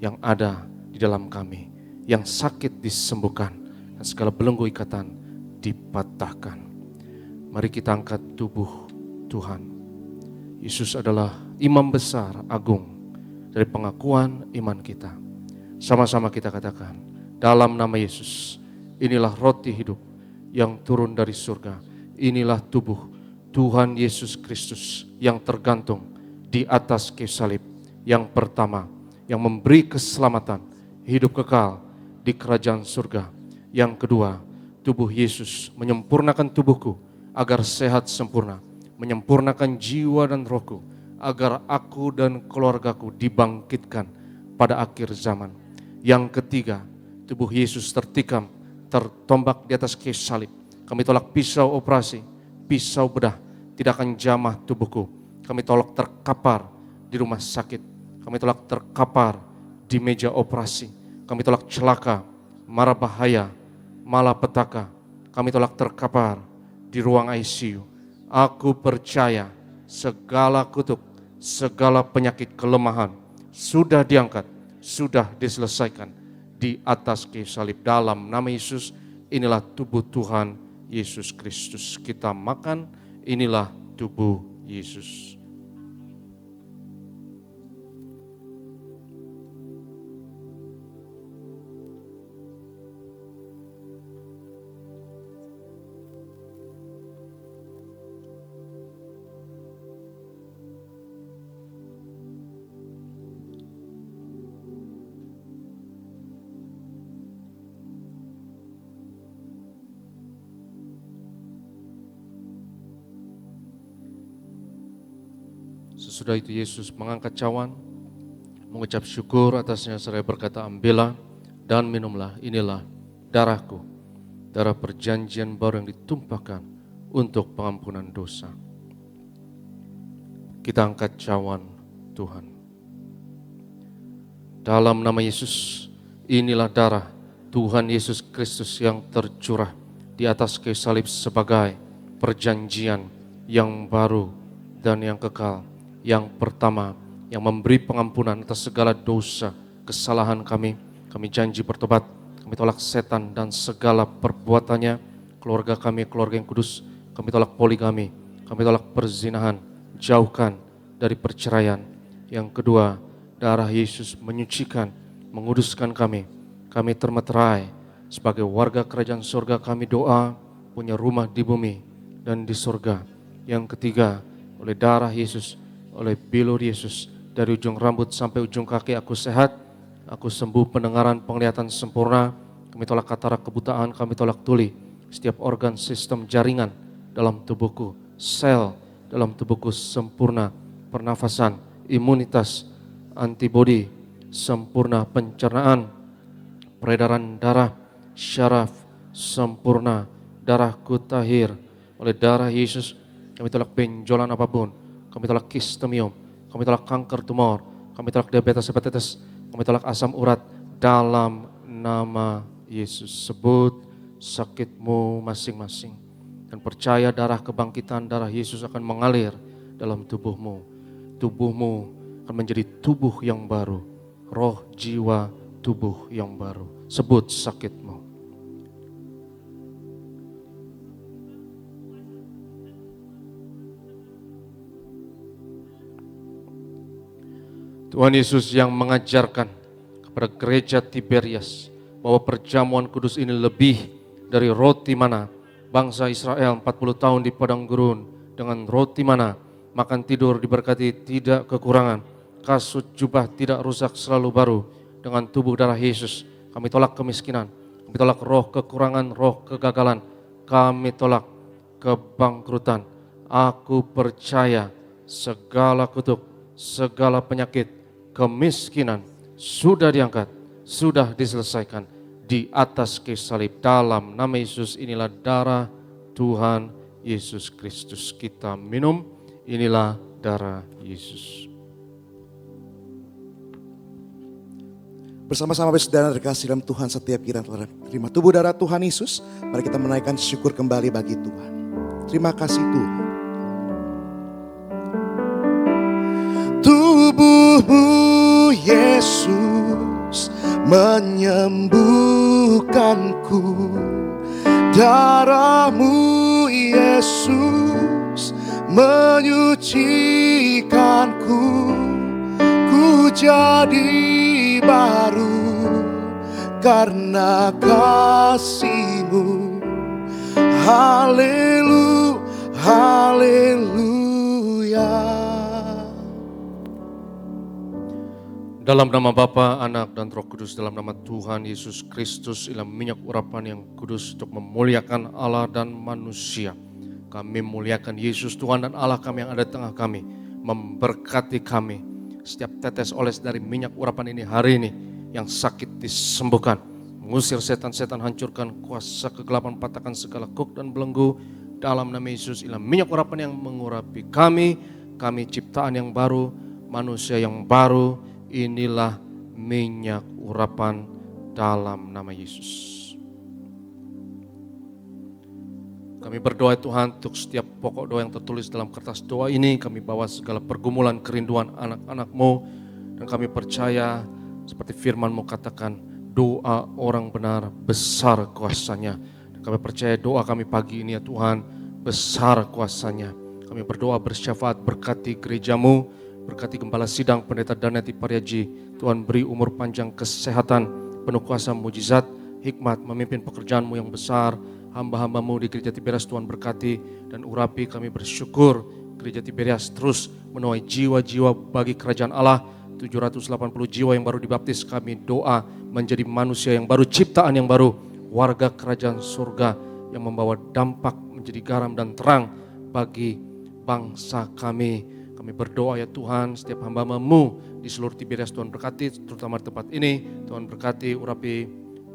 yang ada di dalam kami, yang sakit disembuhkan, dan segala belenggu ikatan dipatahkan. Mari kita angkat tubuh Tuhan. Yesus adalah imam besar agung dari pengakuan iman kita. Sama-sama kita katakan, dalam nama Yesus, inilah roti hidup yang turun dari surga. Inilah tubuh Tuhan Yesus Kristus yang tergantung di atas kayu salib. Yang pertama, yang memberi keselamatan, hidup kekal di kerajaan surga. Yang kedua, tubuh Yesus menyempurnakan tubuhku agar sehat sempurna. Menyempurnakan jiwa dan rohku agar aku dan keluargaku dibangkitkan pada akhir zaman. Yang ketiga, tubuh Yesus tertikam, tertombak di atas kayu salib. Kami tolak pisau operasi, pisau bedah, tidak akan jamah tubuhku. Kami tolak terkapar di rumah sakit. Kami tolak terkapar di meja operasi. Kami tolak celaka, mara bahaya, malapetaka. Kami tolak terkapar di ruang ICU. Aku percaya segala kutuk, segala penyakit kelemahan sudah diangkat, sudah diselesaikan di atas kayu salib. Dalam nama Yesus, inilah tubuh Tuhan Yesus Kristus. Kita makan, inilah tubuh Yesus. Sesudah itu Yesus mengangkat cawan, mengucap syukur atasnya seraya berkata, ambillah dan minumlah, inilah darahku, darah perjanjian baru yang ditumpahkan untuk pengampunan dosa. Kita angkat cawan Tuhan. Dalam nama Yesus, inilah darah Tuhan Yesus Kristus yang tercurah di atas kayu salib sebagai perjanjian yang baru dan yang kekal. Yang pertama, yang memberi pengampunan atas segala dosa, kesalahan kami. Kami janji bertobat, kami Kami tolak setan dan segala perbuatannya. Keluarga kami, keluarga yang kudus. Kami tolak poligami. Kami tolak perzinahan. Jauhkan dari perceraian. Yang kedua, darah Yesus menyucikan, menguduskan kami. Kami termeterai sebagai warga kerajaan surga. Kami doa punya rumah di bumi dan di surga. Yang ketiga, oleh darah Yesus, oleh bilur Yesus, dari ujung rambut sampai ujung kaki aku sehat, aku sembuh, pendengaran, penglihatan sempurna. Kami tolak katarak, kebutaan, kami tolak tuli. Setiap organ, sistem, jaringan dalam tubuhku, sel dalam tubuhku sempurna. Pernafasan, imunitas, antibodi sempurna, pencernaan, peredaran darah, syaraf sempurna. Darahku tahir. Oleh darah Yesus kami tolak benjolan apapun. Kami tolak kistemium. Kami tolak kanker tumor. Kami tolak diabetes, hepatitis. Kami tolak asam urat dalam nama Yesus. Sebut sakitmu masing-masing. Dan percaya darah kebangkitan, darah Yesus akan mengalir dalam tubuhmu. Tubuhmu akan menjadi tubuh yang baru. Roh, jiwa, tubuh yang baru. Sebut sakitmu. Tuhan Yesus yang mengajarkan kepada gereja Tiberias bahwa perjamuan kudus ini lebih dari roti mana. Bangsa Israel 40 tahun di padang gurun dengan roti mana. Makan tidur diberkati, tidak kekurangan. Kasut jubah tidak rusak, selalu baru. Dengan tubuh darah Yesus kami tolak kemiskinan. Kami tolak roh kekurangan, roh kegagalan. Kami tolak kebangkrutan. Aku percaya segala kutuk, segala penyakit, kemiskinan sudah diangkat, sudah diselesaikan di atas kayu salib. Dalam nama Yesus, inilah darah Tuhan Yesus Kristus. Kita minum, inilah darah Yesus. Bersama-sama saudara terkasih dalam Tuhan, setiap kita telah terima tubuh darah Tuhan Yesus, mari kita menaikkan syukur kembali bagi Tuhan. Terima kasih Tuhan. Tubuhmu Yesus menyembuhkanku, darahmu Yesus menyucikanku, ku jadi baru karena kasih-Mu. Haleluya, haleluya. Dalam nama Bapa, Anak, dan Roh Kudus, dalam nama Tuhan Yesus Kristus, ialah minyak urapan yang kudus untuk memuliakan Allah dan manusia. Kami memuliakan Yesus Tuhan dan Allah kami yang ada di tengah kami, memberkati kami. Setiap tetes oles dari minyak urapan ini hari ini, yang sakit disembuhkan, mengusir setan-setan, hancurkan kuasa kegelapan, patahkan segala kuk dan belenggu. Dalam nama Yesus, ialah minyak urapan yang mengurapi kami, kami ciptaan yang baru, manusia yang baru. Inilah minyak urapan dalam nama Yesus. Kami berdoa Tuhan untuk setiap pokok doa yang tertulis dalam kertas doa ini. Kami bawa segala pergumulan, kerinduan anak-anak-Mu. Dan kami percaya seperti firman-Mu katakan, doa orang benar besar kuasanya. Dan kami percaya doa kami pagi ini ya Tuhan, besar kuasanya. Kami berdoa bersyafaat, berkati gereja-Mu, berkati gembala sidang, pendeta Daneti Pariaji. Tuhan beri umur panjang, kesehatan, penuh kuasa, mujizat, hikmat, memimpin pekerjaan-Mu yang besar. Hamba-hamba-Mu di gereja Tiberias Tuhan berkati dan urapi. Kami bersyukur gereja Tiberias terus menuai jiwa-jiwa bagi kerajaan Allah. 780 jiwa yang baru dibaptis. Kami doa menjadi manusia yang baru, ciptaan yang baru, warga kerajaan surga yang membawa dampak menjadi garam dan terang bagi bangsa kami. Kami berdoa ya Tuhan, setiap hamba-Mu di seluruh Tiberias Tuhan berkati, terutama di tempat ini. Tuhan berkati, urapi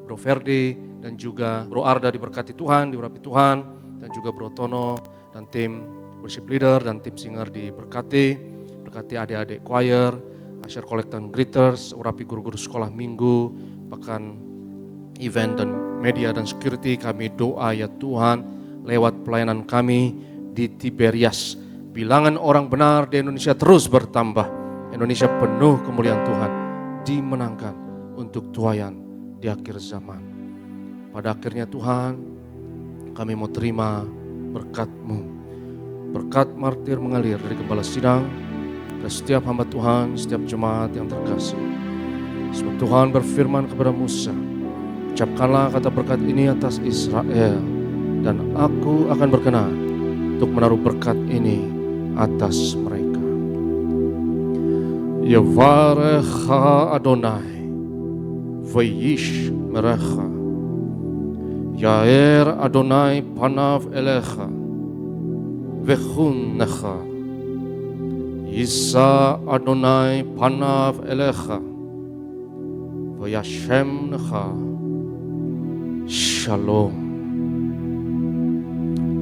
Bro Ferdi dan juga Bro Arda, diberkati Tuhan, diurapi Tuhan, dan juga Bro Tono dan tim worship leader dan tim singer diberkati. Berkati adik-adik choir, usher, collector, dan greeters, urapi guru-guru sekolah minggu, bahkan event dan media dan security. Kami doa ya Tuhan, lewat pelayanan kami di Tiberias, bilangan orang benar di Indonesia terus bertambah. Indonesia penuh kemuliaan Tuhan, dimenangkan untuk tuaian di akhir zaman. pada akhirnya Tuhan, kami mau terima berkat-Mu. Berkat martir mengalir dari Gembala Sidang, dan setiap hamba Tuhan, setiap jemaat yang terkasih. Sebab Tuhan berfirman kepada Musa, ucapkanlah kata berkat ini atas Israel, dan aku akan berkenan untuk menaruh berkat ini atas mereka. Yevarecha Adonai, Vayish merecha, Yair Adonai panav elecha, Vechun necha, Yisa Adonai panav elecha, Vayashem necha, Shalom.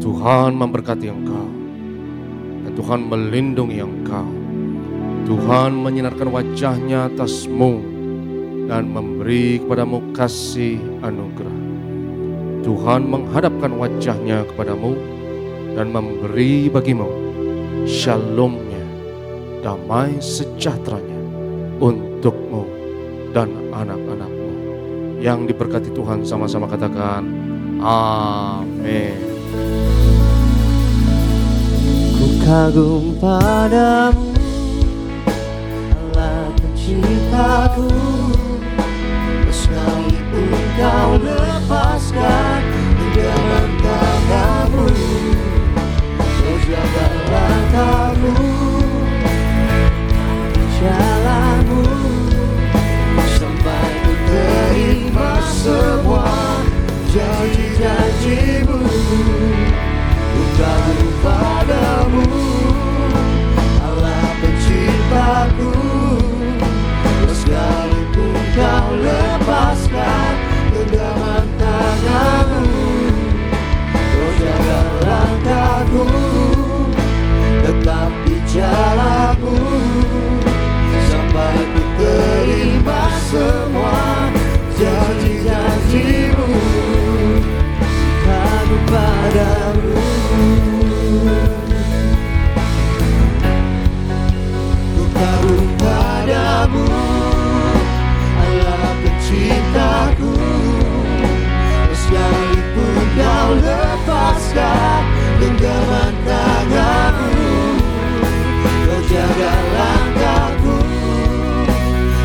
Tuhan memberkati engkau, dan Tuhan melindungi engkau. Tuhan menyinarkan wajahnya atasmu dan memberi kepadamu kasih anugerah. Tuhan menghadapkan wajahnya kepadamu dan memberi bagimu shalomnya, damai sejahteranya untukmu dan anak-anakmu. Yang diberkati Tuhan sama-sama katakan amin. Ku kagum padamu, Allah penciptaku. Sekalipun kau lepaskan genggaman tanganmu, kau jaga langkahku, jalanmu, sampai ku terima semua janji-janjimu. Ku kagum padamu, Allah penciptaku. Sekalipun kau lepaskan genggaman tanganmu, kau jaga langkahku, tetap di jalanmu, sampai ku terima semua janji-janjimu. Kagum padamu, ku kagum padamu, Allah penciptaku. Sekalipun kau lepaskan genggaman tanganmu, kau jaga langkahku,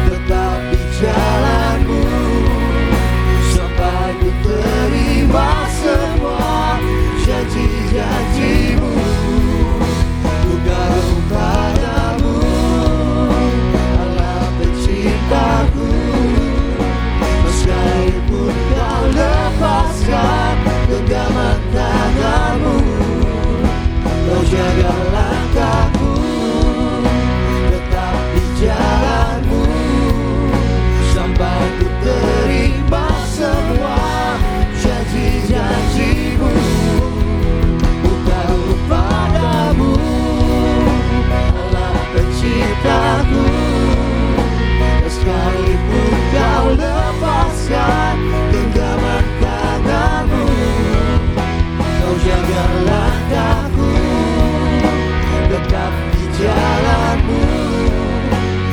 tetap di jalanmu, sampai ku terima semua janji-janjimu. Ku kagum padamu, Allah penciptaku. Sekalipun kau lepaskan genggaman tanganmu, kau jaga langkahku, tetap di jalanmu, sampai ku terima semua janji-janjimu. Ku kagum padamu, Allah penciptaku. Sekalipun kau lepaskan genggaman tanganmu, kau jaga langkahku, tetap di jalanmu,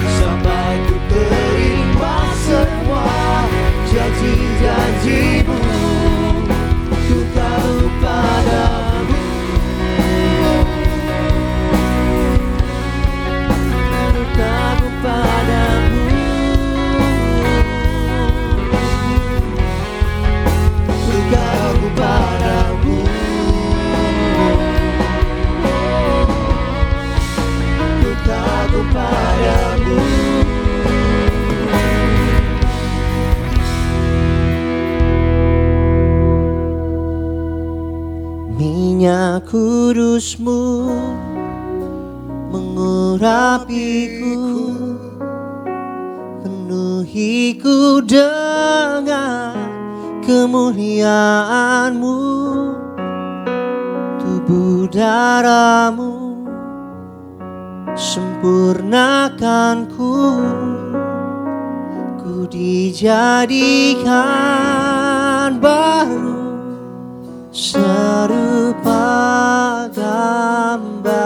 sampai ku terima semua janji-janjimu. Ku kagum padamu, ku kagum padamu, ku kagum padamu, ku kagum padamu. Minyak kudus-Mu mengurapiku, penuhiku dengan kemuliaan-Mu. Tubuh darah-Mu sempurnakanku, ku dijadikan baru serupa gambaran